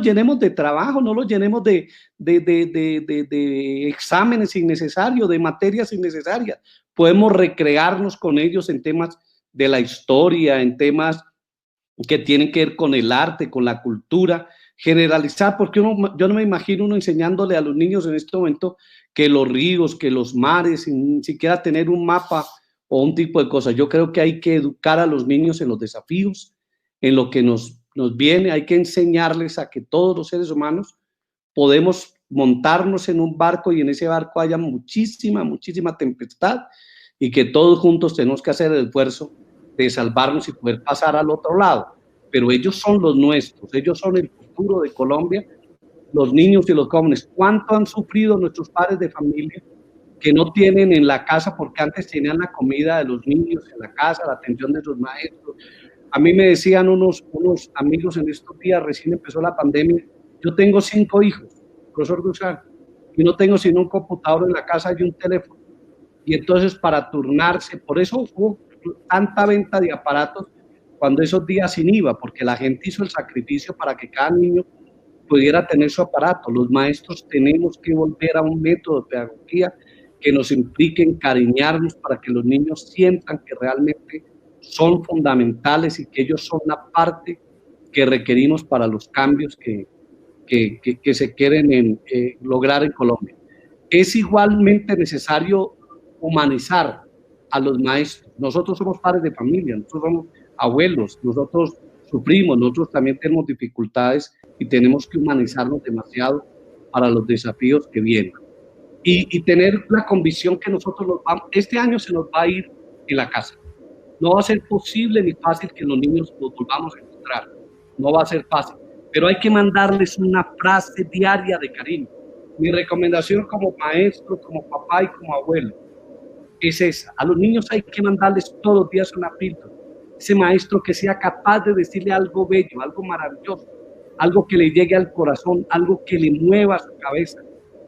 llenemos de trabajo, no los llenemos de exámenes innecesarios, de materias innecesarias. Podemos recrearnos con ellos en temas de la historia, en temas que tienen que ver con el arte, con la cultura, generalizar, porque yo no me imagino uno enseñándole a los niños en este momento que los ríos, que los mares, sin siquiera tener un mapa o un tipo de cosas. Yo creo que hay que educar a los niños en los desafíos, en lo que nos viene. Hay que enseñarles a que todos los seres humanos podemos montarnos en un barco y en ese barco haya muchísima tempestad y que todos juntos tenemos que hacer el esfuerzo de salvarnos y poder pasar al otro lado. Pero ellos son los nuestros, ellos son el futuro de Colombia, los niños y los jóvenes. ¿Cuánto han sufrido nuestros padres de familia que no tienen en la casa, porque antes tenían la comida de los niños en la casa, la atención de sus maestros? A mí me decían unos amigos en estos días, recién empezó la pandemia, yo tengo 5 hijos, profesor Guzmán, y no tengo sino un computador en la casa y un teléfono. Y entonces para turnarse, por eso hubo tanta venta de aparatos cuando esos días sin IVA, porque la gente hizo el sacrificio para que cada niño pudiera tener su aparato. Los maestros tenemos que volver a un método de pedagogía que nos implique encariñarnos para que los niños sientan que realmente son fundamentales y que ellos son la parte que requerimos para los cambios que se quieren lograr en Colombia. Es igualmente necesario humanizar a los maestros. Nosotros somos padres de familia, nosotros somos abuelos, nosotros sufrimos, nosotros también tenemos dificultades y tenemos que humanizarnos demasiado para los desafíos que vienen. Y tener la convicción que nosotros este año se nos va a ir en la casa. No va a ser posible ni fácil que los niños los volvamos a encontrar. No va a ser fácil, pero hay que mandarles una frase diaria de cariño. Mi recomendación como maestro, como papá y como abuelo es esa. A los niños hay que mandarles todos los días una píldora. Ese maestro que sea capaz de decirle algo bello, algo maravilloso, algo que le llegue al corazón, algo que le mueva su cabeza,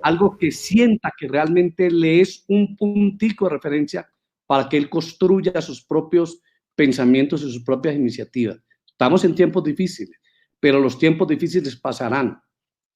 algo que sienta que realmente le es un puntico de referencia para que él construya sus propios pensamientos y sus propias iniciativas. Estamos en tiempos difíciles, pero los tiempos difíciles pasarán.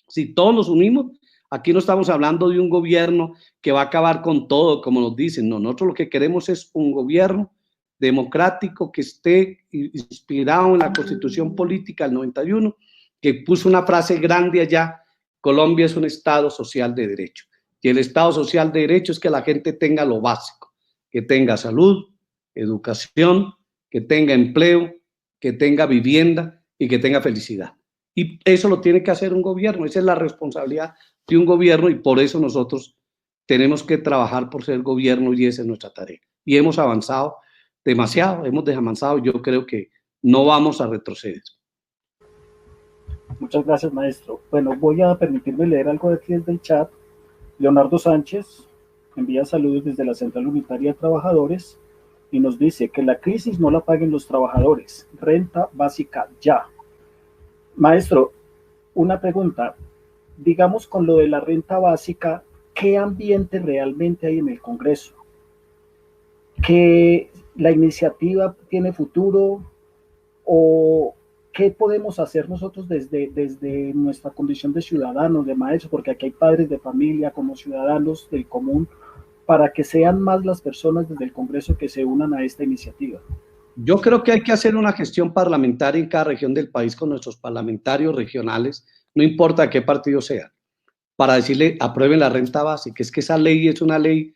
Si todos nos unimos, aquí no estamos hablando de un gobierno que va a acabar con todo, como nos dicen. No, nosotros lo que queremos es un gobierno democrático que esté inspirado en la Constitución Política del 91, que puso una frase grande allá: Colombia es un Estado social de derecho. Y el Estado social de derecho es que la gente tenga lo básico, que tenga salud, educación, que tenga empleo, que tenga vivienda y que tenga felicidad. Y eso lo tiene que hacer un gobierno, esa es la responsabilidad de un gobierno, y por eso nosotros tenemos que trabajar por ser gobierno, y esa es nuestra tarea. Y hemos avanzado demasiado, hemos avanzado, yo creo que no vamos a retroceder. Muchas gracias, maestro. Bueno, voy a permitirme leer algo de aquí desde el chat. Leonardo Sánchez envía saludos desde la Central Unitaria de Trabajadores y nos dice que la crisis no la paguen los trabajadores. Renta básica ya. Maestro, una pregunta. Digamos con lo de la renta básica, ¿qué ambiente realmente hay en el Congreso? ¿Que la iniciativa tiene futuro o qué podemos hacer nosotros desde nuestra condición de ciudadanos, de maestros, porque aquí hay padres de familia como ciudadanos del común, para que sean más las personas desde el Congreso que se unan a esta iniciativa? Yo creo que hay que hacer una gestión parlamentaria en cada región del país con nuestros parlamentarios regionales, no importa qué partido sea, para decirle aprueben la renta básica. Es que esa ley es una ley,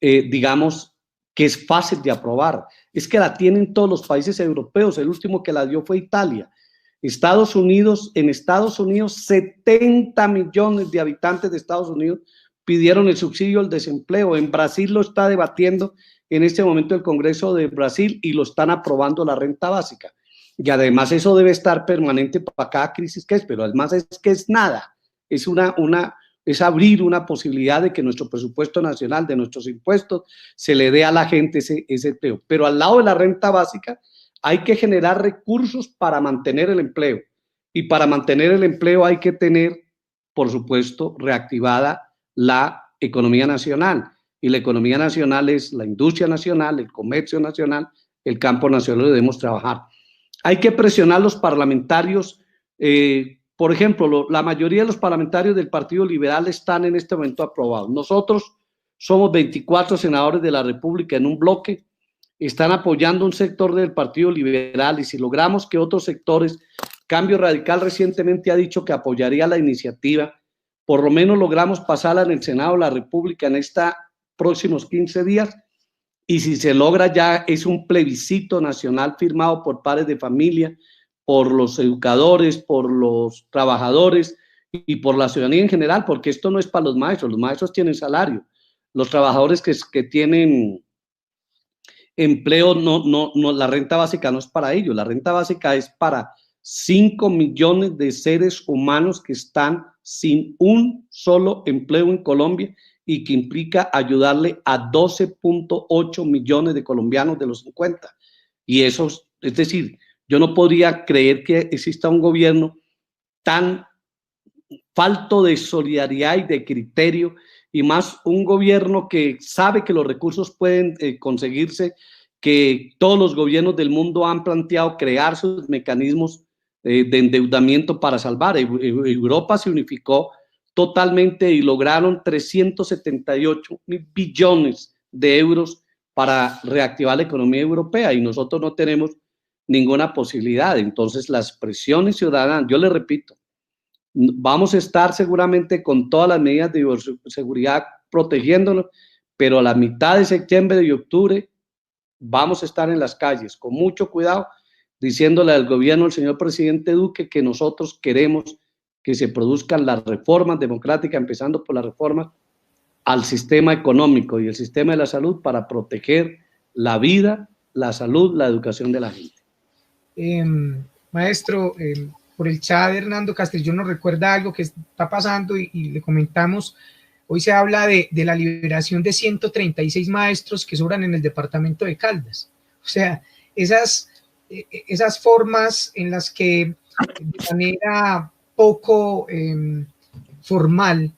digamos, que es fácil de aprobar. Es que la tienen todos los países europeos. El último que la dio fue Italia. En Estados Unidos, 70 millones de habitantes de Estados Unidos pidieron el subsidio al desempleo. En Brasil lo está debatiendo en este momento el Congreso de Brasil y lo están aprobando la renta básica. Y además eso debe estar permanente para cada crisis que es, pero además es que es nada. Es es abrir una posibilidad de que nuestro presupuesto nacional, de nuestros impuestos, se le dé a la gente ese empleo. Pero al lado de la renta básica hay que generar recursos para mantener el empleo. Y para mantener el empleo hay que tener, por supuesto, reactivada la economía nacional. Y la economía nacional es la industria nacional, el comercio nacional, el campo nacional, debemos trabajar. Hay que presionar a los parlamentarios. Por ejemplo, la mayoría de los parlamentarios del Partido Liberal están en este momento aprobados. Nosotros somos 24 senadores de la República en un bloque, están apoyando un sector del Partido Liberal y si logramos que otros sectores, Cambio Radical recientemente ha dicho que apoyaría la iniciativa, por lo menos logramos pasarla en el Senado de la República en estos próximos 15 días y si se logra ya es un plebiscito nacional firmado por padres de familia, por los educadores, por los trabajadores y por la ciudadanía en general, porque esto no es para los maestros tienen salario, los trabajadores que tienen empleo, la renta básica no es para ellos, la renta básica es para 5 millones de seres humanos que están sin un solo empleo en Colombia y que implica ayudarle a 12.8 millones de colombianos de los 50. Y eso, es decir, yo no podría creer que exista un gobierno tan falto de solidaridad y de criterio, y más un gobierno que sabe que los recursos pueden conseguirse, que todos los gobiernos del mundo han planteado crear sus mecanismos de endeudamiento para salvar. Europa se unificó totalmente y lograron 378 billones de euros para reactivar la economía europea y nosotros no tenemos ninguna posibilidad. Entonces las presiones ciudadanas, yo le repito, vamos a estar seguramente con todas las medidas de seguridad protegiéndonos, pero a la mitad de septiembre y octubre vamos a estar en las calles con mucho cuidado, diciéndole al gobierno del señor presidente Duque que nosotros queremos que se produzcan las reformas democráticas, empezando por la reforma al sistema económico y el sistema de la salud para proteger la vida, la salud, la educación de la gente. Maestro, por el chat Hernando Castellón nos recuerda algo que está pasando y le comentamos. Hoy se habla de la liberación de 136 maestros que sobran en el departamento de Caldas. O sea, esas formas en las que de manera poco formal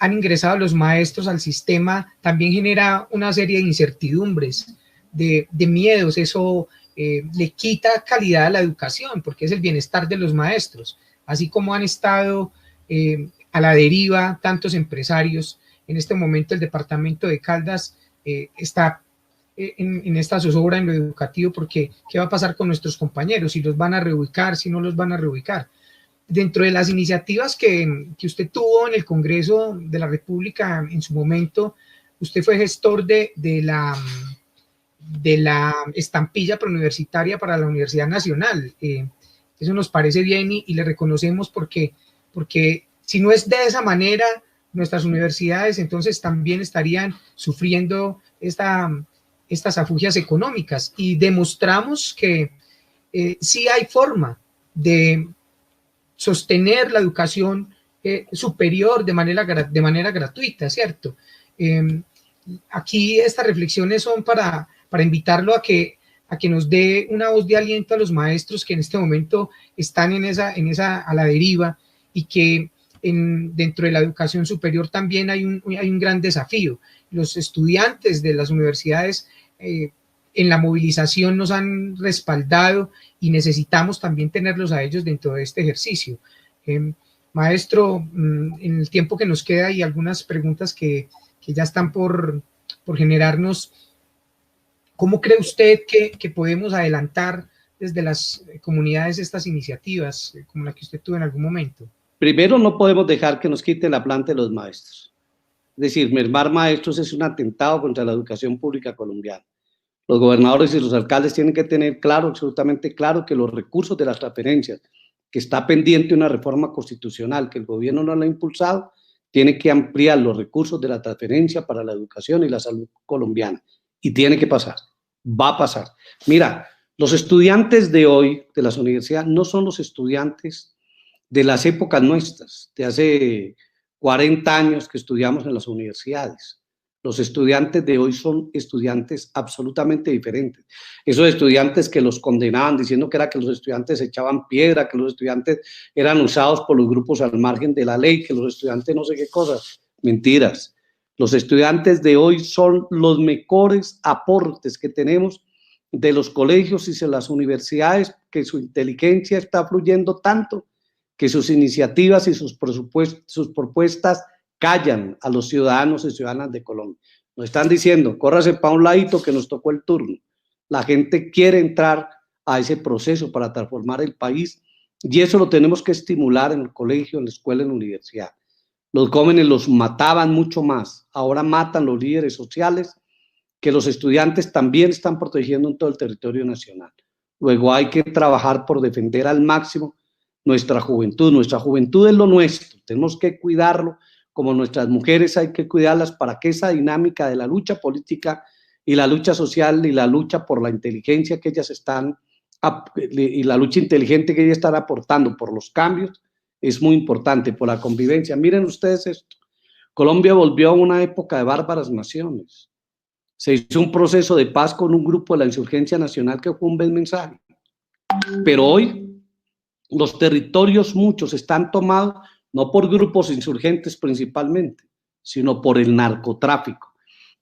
han ingresado los maestros al sistema también genera una serie de incertidumbres, de miedos. Eso le quita calidad a la educación porque es el bienestar de los maestros, así como han estado a la deriva tantos empresarios. En este momento el departamento de Caldas está en esta zozobra en lo educativo porque ¿qué va a pasar con nuestros compañeros? Si los van a reubicar, si no los van a reubicar. Dentro de las iniciativas que usted tuvo en el Congreso de la República en su momento, usted fue gestor de la estampilla preuniversitaria para la Universidad Nacional. Eso nos parece bien y le reconocemos porque si no es de esa manera, nuestras universidades entonces también estarían sufriendo estas afugias económicas y demostramos que sí hay forma de sostener la educación superior de manera gratuita, ¿cierto? Aquí estas reflexiones son para invitarlo a que nos dé una voz de aliento a los maestros que en este momento están a la deriva, y que dentro de la educación superior también hay un gran desafío. Los estudiantes de las universidades en la movilización nos han respaldado y necesitamos también tenerlos a ellos dentro de este ejercicio. Maestro, en el tiempo que nos queda y algunas preguntas que ya están por generarnos, ¿cómo cree usted que podemos adelantar desde las comunidades estas iniciativas, como la que usted tuvo en algún momento? Primero, no podemos dejar que nos quiten la planta de los maestros. Es decir, mermar maestros es un atentado contra la educación pública colombiana. Los gobernadores y los alcaldes tienen que tener claro, absolutamente claro, que los recursos de las transferencias, que está pendiente una reforma constitucional que el gobierno no la ha impulsado, tiene que ampliar los recursos de la transferencia para la educación y la salud colombiana. Y tiene que pasar, va a pasar. Mira, los estudiantes de hoy de las universidades no son los estudiantes de las épocas nuestras, de hace 40 años que estudiamos en las universidades. Los estudiantes de hoy son estudiantes absolutamente diferentes. Esos estudiantes que los condenaban diciendo que los estudiantes echaban piedra, que los estudiantes eran usados por los grupos al margen de la ley, que los estudiantes no sé qué cosas. Mentiras. Los estudiantes de hoy son los mejores aportes que tenemos de los colegios y de las universidades, que su inteligencia está fluyendo tanto que sus iniciativas y sus propuestas callan a los ciudadanos y ciudadanas de Colombia. Nos están diciendo, córrase para un ladito que nos tocó el turno. La gente quiere entrar a ese proceso para transformar el país, y eso lo tenemos que estimular en el colegio, en la escuela, en la universidad. Los jóvenes los mataban mucho más, ahora matan los líderes sociales que los estudiantes también están protegiendo en todo el territorio nacional. Luego hay que trabajar por defender al máximo nuestra juventud. Nuestra juventud es lo nuestro, tenemos que cuidarlo, como nuestras mujeres hay que cuidarlas para que esa dinámica de la lucha política y la lucha social y la lucha por la inteligencia que ellas están, y la lucha inteligente que ellas están aportando por los cambios, es muy importante, por la convivencia. Miren ustedes esto, Colombia volvió a una época de bárbaras naciones. Se hizo un proceso de paz con un grupo de la insurgencia nacional que fue un buen mensaje. Pero hoy los territorios muchos están tomados no por grupos insurgentes principalmente, sino por el narcotráfico.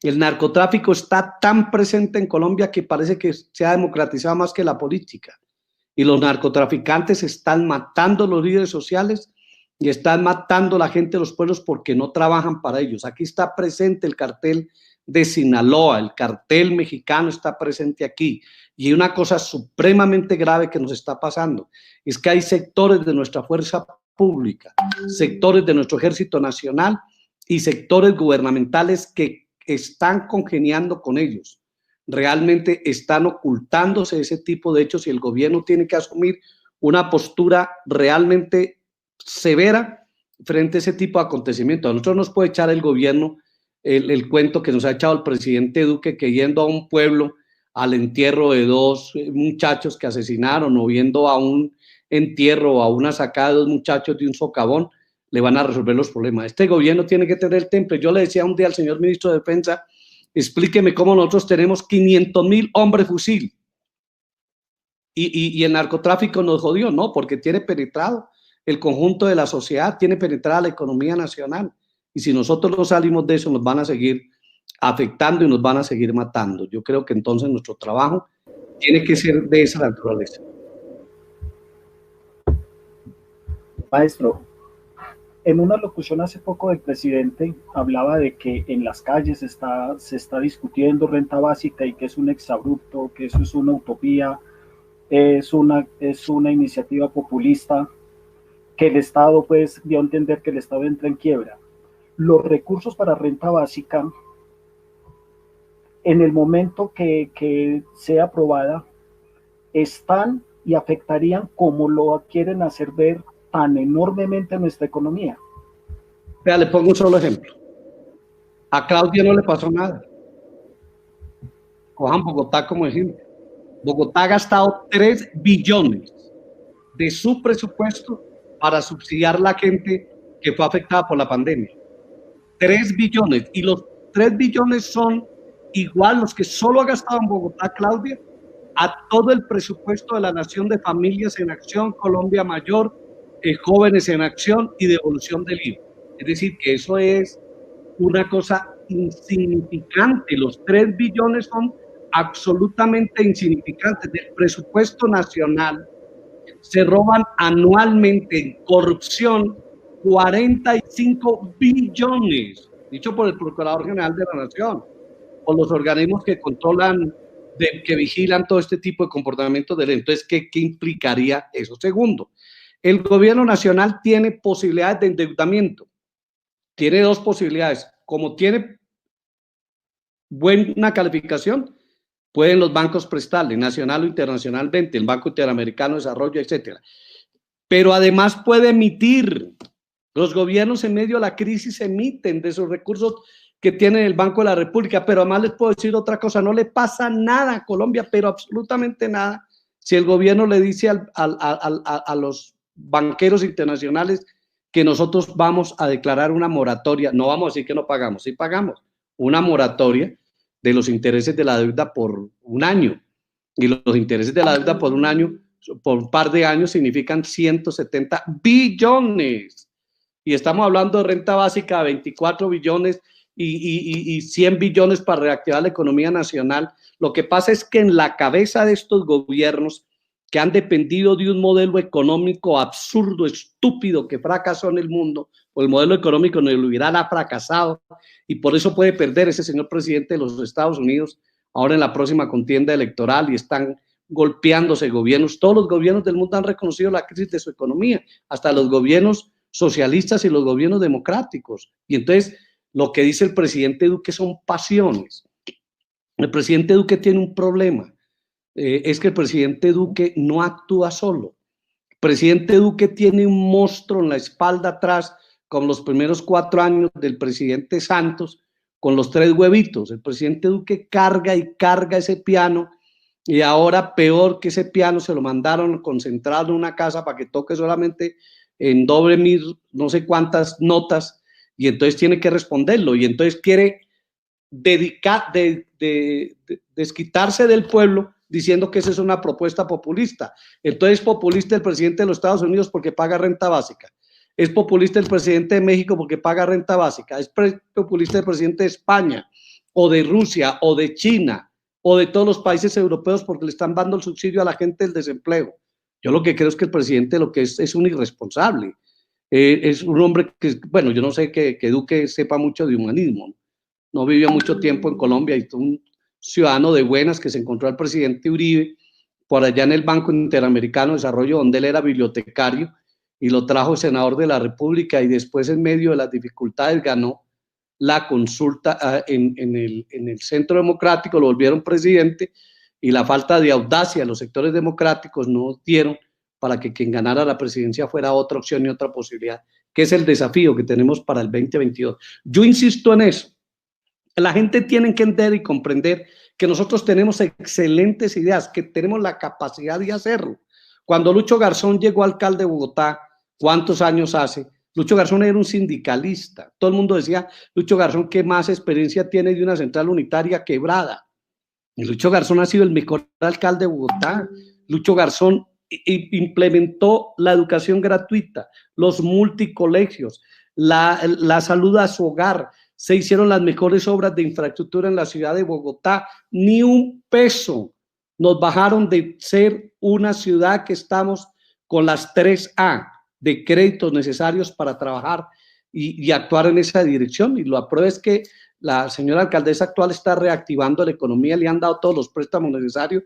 El narcotráfico está tan presente en Colombia que parece que se ha democratizado más que la política. Y los narcotraficantes están matando a los líderes sociales y están matando a la gente de los pueblos porque no trabajan para ellos. Aquí está presente el cartel de Sinaloa, el cartel mexicano está presente aquí. Y una cosa supremamente grave que nos está pasando es que hay sectores de nuestra fuerza pública, sectores de nuestro ejército nacional y sectores gubernamentales que están congeniando con ellos. Realmente están ocultándose ese tipo de hechos y el gobierno tiene que asumir una postura realmente severa frente a ese tipo de acontecimientos. A nosotros nos puede echar el gobierno el cuento que nos ha echado el presidente Duque, que yendo a un pueblo al entierro de dos muchachos que asesinaron, o viendo a un entierro o a una sacada de dos muchachos de un socavón, le van a resolver los problemas. Este gobierno tiene que tener temple. Yo le decía un día al señor ministro de Defensa, explíqueme cómo nosotros tenemos 500.000 hombres fusil y el narcotráfico nos jodió, ¿no? Porque tiene penetrado el conjunto de la sociedad, tiene penetrada la economía nacional. Y si nosotros no salimos de eso, nos van a seguir afectando y nos van a seguir matando. Yo creo que entonces nuestro trabajo tiene que ser de esa naturaleza. Maestro, en una locución hace poco del presidente hablaba de que en las calles se está discutiendo renta básica y que es un exabrupto, que eso es una utopía, es una iniciativa populista, que el Estado pues dio a entender que el Estado entra en quiebra. Los recursos para renta básica, en el momento que sea aprobada, están y afectarían como lo quieren hacer ver tan enormemente nuestra economía. Vea, le pongo un solo ejemplo. A Claudia no le pasó nada. Cojan Bogotá como ejemplo. Bogotá ha gastado 3 billones de su presupuesto para subsidiar a la gente que fue afectada por la pandemia. 3 billones, y los 3 billones son igual los que solo ha gastado en Bogotá, Claudia, a todo el presupuesto de la Nación de Familias en Acción, Colombia Mayor, Jóvenes en Acción y devolución del IVA. Es decir, que eso es una cosa insignificante. Los 3 billones son absolutamente insignificantes del presupuesto nacional. Se roban anualmente en corrupción 45 billones, dicho por el Procurador General de la Nación, por los organismos que controlan, que vigilan todo este tipo de comportamientos de ley. Entonces, ¿qué implicaría eso? Segundo, el gobierno nacional tiene posibilidades de endeudamiento. Tiene 2 posibilidades. Como tiene buena calificación, pueden los bancos prestarle, nacional o internacionalmente, el Banco Interamericano de Desarrollo, etcétera. Pero además puede emitir. Los gobiernos en medio de la crisis emiten de sus recursos que tiene el Banco de la República, pero además les puedo decir otra cosa, no le pasa nada a Colombia, pero absolutamente nada, si el gobierno le dice a los banqueros internacionales que nosotros vamos a declarar una moratoria, no vamos a decir que no pagamos, sí pagamos, una moratoria de los intereses de la deuda por un año, y los intereses de la deuda por un año, por un par de años, significan 170 billones, y estamos hablando de renta básica de 24 billones y 100 billones para reactivar la economía nacional. Lo que pasa es que en la cabeza de estos gobiernos que han dependido de un modelo económico absurdo, estúpido, que fracasó en el mundo, o el modelo económico neoliberal ha fracasado, y por eso puede perder ese señor presidente de los Estados Unidos ahora en la próxima contienda electoral, y están golpeándose gobiernos. Todos los gobiernos del mundo han reconocido la crisis de su economía, hasta los gobiernos socialistas y los gobiernos democráticos. Y entonces lo que dice el presidente Duque son pasiones. El presidente Duque tiene un problema, es que el presidente Duque no actúa solo. El presidente Duque tiene un monstruo en la espalda atrás, como los primeros 4 años del presidente Santos, con los 3 huevitos. El presidente Duque carga y carga ese piano, y ahora peor que ese piano se lo mandaron concentrado en una casa para que toque solamente en doble no sé cuántas notas, y entonces tiene que responderlo, y entonces quiere desquitarse del pueblo diciendo que esa es una propuesta populista. Entonces es populista el presidente de los Estados Unidos porque paga renta básica, es populista el presidente de México porque paga renta básica, es populista el presidente de España, o de Rusia, o de China, o de todos los países europeos porque le están dando el subsidio a la gente del desempleo. Yo lo que creo es que el presidente lo que es un irresponsable. Es un hombre que, bueno, yo no sé que Duque sepa mucho de humanismo. No vivió mucho tiempo en Colombia, y un ciudadano de buenas que se encontró al presidente Uribe por allá en el Banco Interamericano de Desarrollo, donde él era bibliotecario, y lo trajo senador de la República, y después en medio de las dificultades ganó la consulta en el Centro Democrático, lo volvieron presidente, y la falta de audacia de los sectores democráticos no dieron para que quien ganara la presidencia fuera otra opción y otra posibilidad, que es el desafío que tenemos para el 2022. Yo insisto en eso. La gente tiene que entender y comprender que nosotros tenemos excelentes ideas, que tenemos la capacidad de hacerlo. Cuando Lucho Garzón llegó alcalde de Bogotá, ¿cuántos años hace? Lucho Garzón era un sindicalista. Todo el mundo decía, Lucho Garzón, ¿qué más experiencia tiene de una central unitaria quebrada? Y Lucho Garzón ha sido el mejor alcalde de Bogotá. Lucho Garzón implementó la educación gratuita, los multicolegios, la salud a su hogar, se hicieron las mejores obras de infraestructura en la ciudad de Bogotá, ni un peso nos bajaron de ser una ciudad que estamos con las 3A de créditos necesarios para trabajar y actuar en esa dirección, y la prueba es que la señora alcaldesa actual está reactivando la economía, le han dado todos los préstamos necesarios,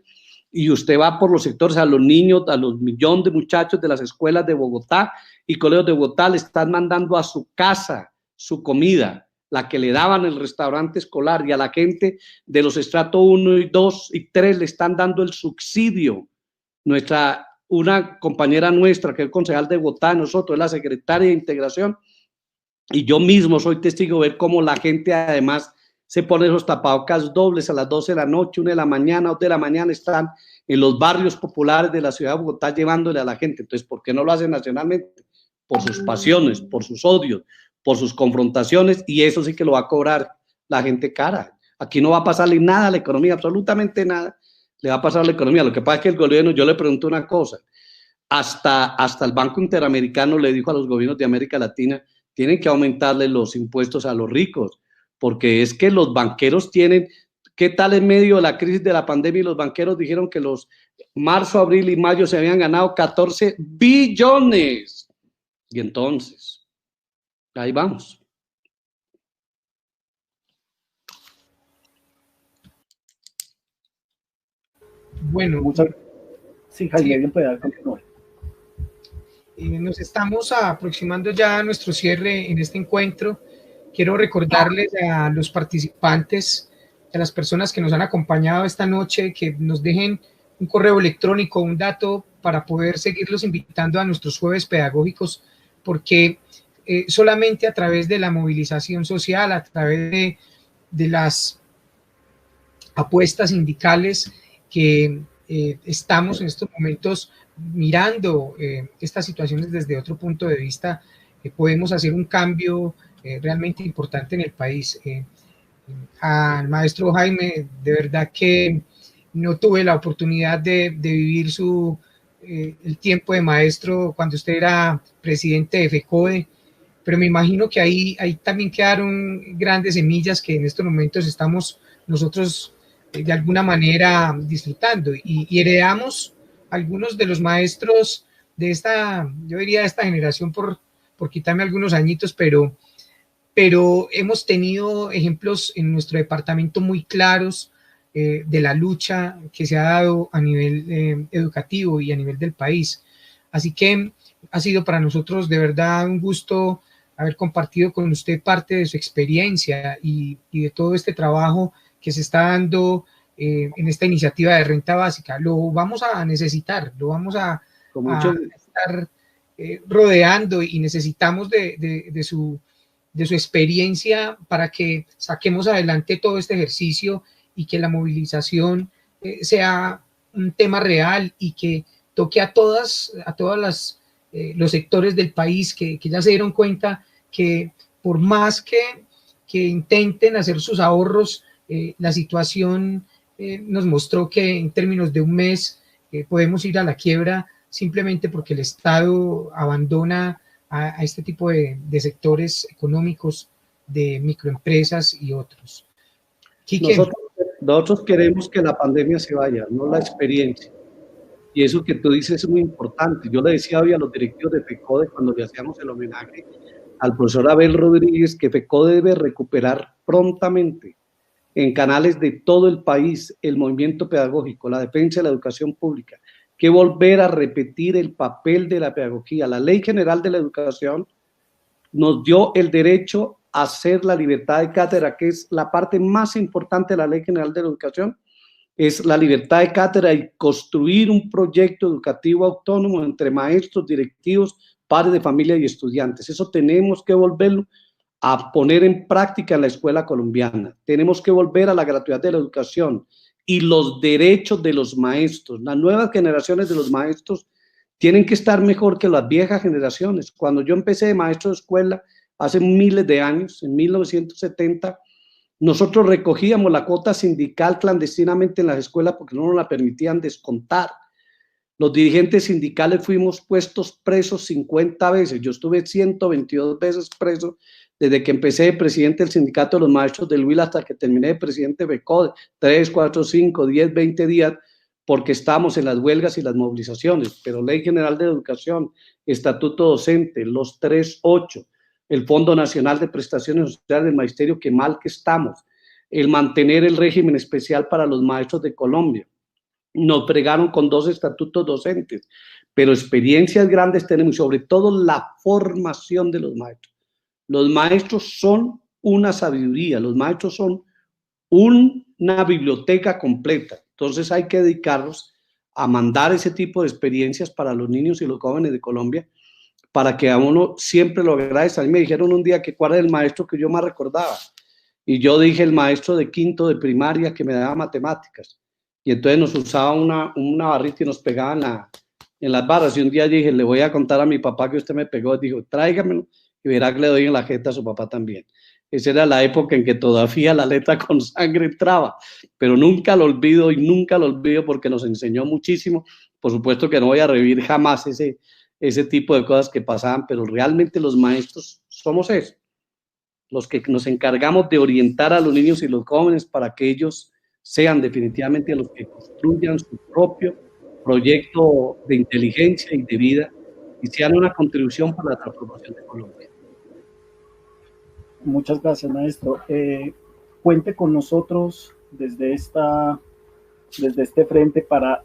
y usted va por los sectores, a los niños, a los millones de muchachos de las escuelas de Bogotá y colegios de Bogotá le están mandando a su casa su comida, la que le daban en el restaurante escolar, y a la gente de los estratos 1 y 2 y 3 le están dando el subsidio. Una compañera nuestra, que es concejal de Bogotá, nosotros es la secretaria de Integración, y yo mismo soy testigo de ver cómo la gente además se ponen los tapabocas dobles a las 12 de la noche, 1 de la mañana, 2 de la mañana, están en los barrios populares de la ciudad de Bogotá llevándole a la gente. Entonces, ¿por qué no lo hacen nacionalmente? por sus pasiones, por sus odios, por sus confrontaciones, y eso sí que lo va a cobrar la gente cara. Aquí no va a pasarle nada a la economía, absolutamente nada le va a pasar a la economía. Lo que pasa es que el gobierno, yo le pregunto una cosa, hasta el Banco Interamericano le dijo a los gobiernos de América Latina, tienen que aumentarle los impuestos a los ricos, porque es que los banqueros tienen, ¿qué tal en medio de la crisis de la pandemia? Y los banqueros dijeron que los marzo, abril y mayo se habían ganado 14 billones. Y entonces, ahí vamos. Bueno, sí, Jaime, sí. bien puede continuar. Nos estamos aproximando ya a nuestro cierre en este encuentro. Quiero recordarles a los participantes, a las personas que nos han acompañado esta noche, que nos dejen un correo electrónico, un dato para poder seguirlos invitando a nuestros jueves pedagógicos, porque solamente a través de la movilización social, a través de las apuestas sindicales que estamos en estos momentos mirando estas situaciones desde otro punto de vista, podemos hacer un cambio realmente importante en el país. Al maestro Jaime, de verdad que no tuve la oportunidad de vivir el tiempo de maestro cuando usted era presidente de FECODE, pero me imagino que ahí también quedaron grandes semillas que en estos momentos estamos nosotros de alguna manera disfrutando y heredamos algunos de los maestros de yo diría de esta generación por quitarme algunos añitos, pero hemos tenido ejemplos en nuestro departamento muy claros de la lucha que se ha dado a nivel educativo y a nivel del país. Así que ha sido para nosotros de verdad un gusto haber compartido con usted parte de su experiencia y de todo este trabajo que se está dando en esta iniciativa de renta básica. Lo vamos a necesitar, lo vamos a estar rodeando y necesitamos de su experiencia para que saquemos adelante todo este ejercicio y que la movilización sea un tema real y que toque a todas los sectores del país que ya se dieron cuenta que por más que intenten hacer sus ahorros, la situación nos mostró que en términos de un mes podemos ir a la quiebra simplemente porque el Estado abandona a este tipo de sectores económicos, de microempresas y otros. Quique. Nosotros queremos que la pandemia se vaya, no la experiencia. Y eso que tú dices es muy importante. Yo le decía hoy a los directivos de FECODE cuando le hacíamos el homenaje al profesor Abel Rodríguez que FECODE debe recuperar prontamente en canales de todo el país el movimiento pedagógico, la defensa de la educación pública, que volver a repetir el papel de la pedagogía. La Ley General de la Educación nos dio el derecho a hacer la libertad de cátedra, que es la parte más importante de la Ley General de la Educación, es la libertad de cátedra y construir un proyecto educativo autónomo entre maestros, directivos, padres de familia y estudiantes. Eso tenemos que volverlo a poner en práctica en la escuela colombiana. Tenemos que volver a la gratuidad de la educación y los derechos de los maestros. Las nuevas generaciones de los maestros tienen que estar mejor que las viejas generaciones. Cuando yo empecé de maestro de escuela hace miles de años, en 1970, nosotros recogíamos la cuota sindical clandestinamente en las escuelas porque no nos la permitían descontar. Los dirigentes sindicales fuimos puestos presos 50 veces. Yo estuve 122 veces preso desde que empecé de presidente del sindicato de los maestros del Huila hasta que terminé de presidente de FECODE, 3, 4, 5, 10, 20 días, porque estábamos en las huelgas y las movilizaciones. Pero Ley General de Educación, Estatuto Docente, los 3.8, el Fondo Nacional de Prestaciones Sociales del Magisterio, que mal que estamos, el mantener el régimen especial para los maestros de Colombia. Nos fregaron con 2 estatutos docentes, pero experiencias grandes tenemos, y sobre todo la formación de los maestros. Los maestros son una sabiduría, los maestros son una biblioteca completa. Entonces hay que dedicarnos a mandar ese tipo de experiencias para los niños y los jóvenes de Colombia, para que a uno siempre lo agradezca. A mí me dijeron un día que cuál era el maestro que yo más recordaba, y yo dije el maestro de quinto de primaria que me daba matemáticas, y entonces nos usaba una barrita y nos pegaba en las barras. Y un día dije, le voy a contar a mi papá que usted me pegó. Dijo, tráigamelo y verá que le doy en la jeta a su papá también. Esa era la época en que todavía la letra con sangre entraba, pero nunca lo olvido y nunca lo olvido porque nos enseñó muchísimo. Por supuesto que no voy a revivir jamás ese tipo de cosas que pasaban, pero realmente los maestros somos eso, los que nos encargamos de orientar a los niños y los jóvenes para que ellos sean definitivamente los que construyan su propio proyecto de inteligencia y de vida y sean una contribución para la transformación de Colombia. Muchas gracias, maestro. Cuente con nosotros desde este frente para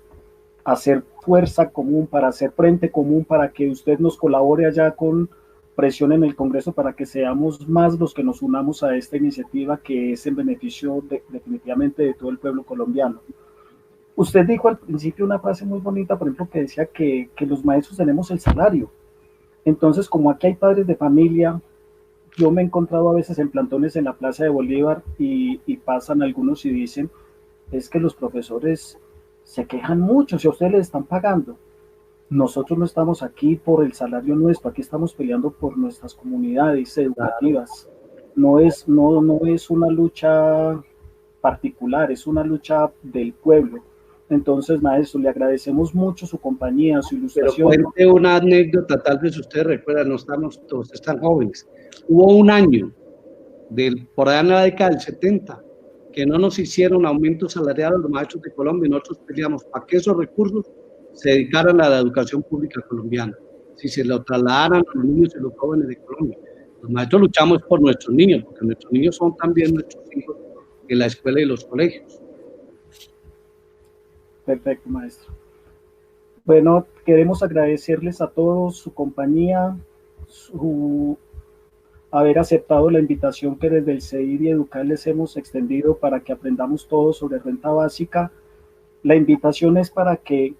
hacer fuerza común, para hacer frente común, para que usted nos colabore allá con presión en el Congreso para que seamos más los que nos unamos a esta iniciativa que es en beneficio definitivamente de todo el pueblo colombiano. Usted dijo al principio una frase muy bonita, por ejemplo, que decía que los maestros tenemos el salario. Entonces, como aquí hay padres de familia, yo me he encontrado a veces en plantones en la Plaza de Bolívar y pasan algunos y dicen, es que los profesores se quejan mucho si a ustedes les están pagando. Nosotros no estamos aquí por el salario nuestro, aquí estamos peleando por nuestras comunidades educativas. No es una lucha particular, es una lucha del pueblo. Entonces, maestro, le agradecemos mucho su compañía, su ilustración. Pero cuente una anécdota, tal vez usted recuerda, no estamos todos tan jóvenes. Hubo un año, por allá en la década del 70, que no nos hicieron aumento salarial a los maestros de Colombia y nosotros peleamos para que esos recursos se dedicaran a la educación pública colombiana, si se lo trasladaran a los niños y los jóvenes de Colombia. Los maestros luchamos por nuestros niños, porque nuestros niños son también nuestros hijos en la escuela y los colegios. Perfecto, maestro. Bueno, queremos agradecerles a todos su compañía, haber aceptado la invitación que desde el CEIR y Educal les hemos extendido para que aprendamos todos sobre renta básica. La invitación es para que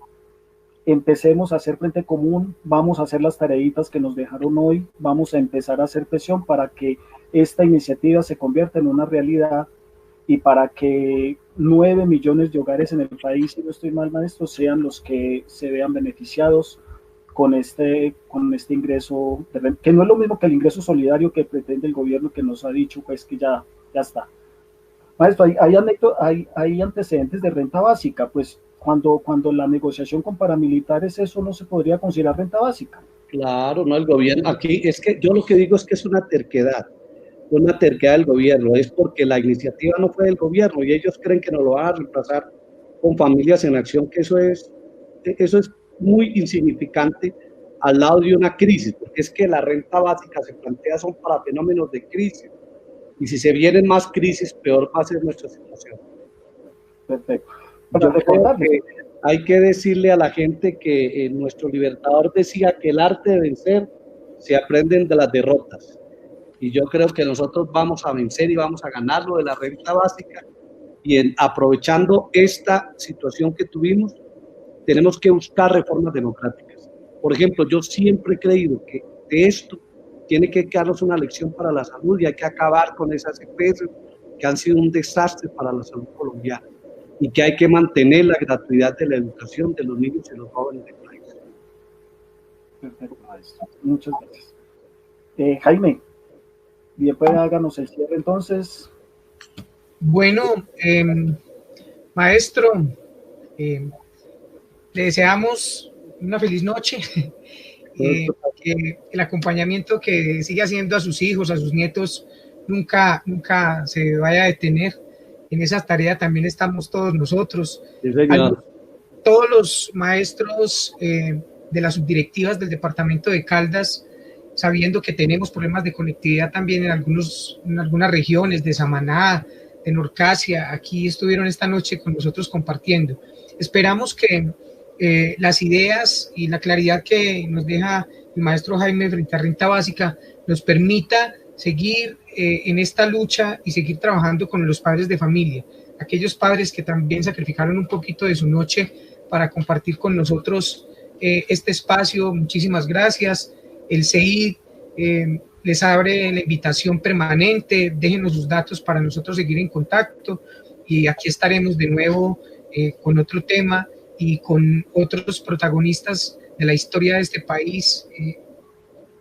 empecemos a hacer frente común, vamos a hacer las tareitas que nos dejaron hoy, vamos a empezar a hacer presión para que esta iniciativa se convierta en una realidad y para que 9 millones de hogares en el país, si no estoy mal, maestro, sean los que se vean beneficiados con este ingreso, que no es lo mismo que el ingreso solidario que pretende el gobierno, que nos ha dicho pues que ya está. Maestro, hay antecedentes de renta básica, pues cuando la negociación con paramilitares, eso no se podría considerar renta básica. Claro, no, el gobierno, aquí es que yo lo que digo es que es una terquedad del gobierno, es porque la iniciativa no fue del gobierno y ellos creen que nos lo van a reemplazar con Familias en Acción, que eso es muy insignificante al lado de una crisis, porque es que la renta básica se plantea son para fenómenos de crisis, y si se vienen más crisis, peor va a ser nuestra situación. Perfecto. Yo creo que hay que decirle a la gente que nuestro libertador decía que el arte de vencer se aprenden de las derrotas, y yo creo que nosotros vamos a vencer y vamos a ganar lo de la renta básica, y aprovechando esta situación que tuvimos, tenemos que buscar reformas democráticas. Por ejemplo, yo siempre he creído que de esto tiene que quedarnos una lección para la salud y hay que acabar con esas EPS que han sido un desastre para la salud colombiana y que hay que mantener la gratuidad de la educación de los niños y los jóvenes del país. Perfecto, maestro. Muchas gracias. Jaime, bien, pues háganos el cierre entonces. Bueno, maestro, le deseamos una feliz noche, que el acompañamiento que sigue haciendo a sus hijos, a sus nietos, nunca se vaya a detener. En esa tarea también estamos todos nosotros. Sí, señor. Todos los maestros de las subdirectivas del departamento de Caldas, sabiendo que tenemos problemas de conectividad también en algunas regiones de Samaná, de Norcasia, aquí estuvieron esta noche con nosotros compartiendo. Esperamos que las ideas y la claridad que nos deja el maestro Jaime frente a renta básica nos permita seguir en esta lucha y seguir trabajando con los padres de familia, aquellos padres que también sacrificaron un poquito de su noche para compartir con nosotros este espacio. Muchísimas gracias. El CEID les abre la invitación permanente, déjenos sus datos para nosotros seguir en contacto y aquí estaremos de nuevo con otro tema y con otros protagonistas de la historia de este país,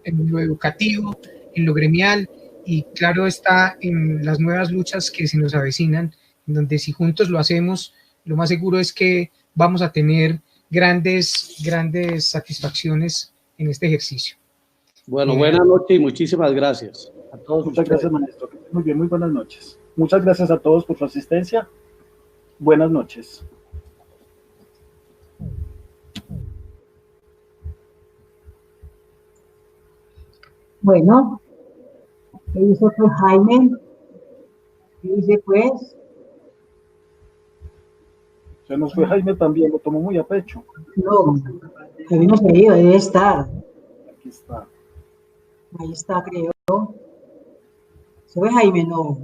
en lo educativo, en lo gremial y claro está en las nuevas luchas que se nos avecinan, en donde si juntos lo hacemos, lo más seguro es que vamos a tener grandes satisfacciones en este ejercicio. Bueno, buenas noches y muchísimas gracias a todos. Muchas gracias, maestro. Muy bien, muy buenas noches. Muchas gracias a todos por su asistencia. Buenas noches. Bueno, ¿qué dice pues Jaime? ¿Qué dice pues? Se nos fue Jaime también, lo tomó muy a pecho. No, Jaime no se ha ido, debe estar. Aquí está. Ahí está, creo. ¿Se ve Jaime? No.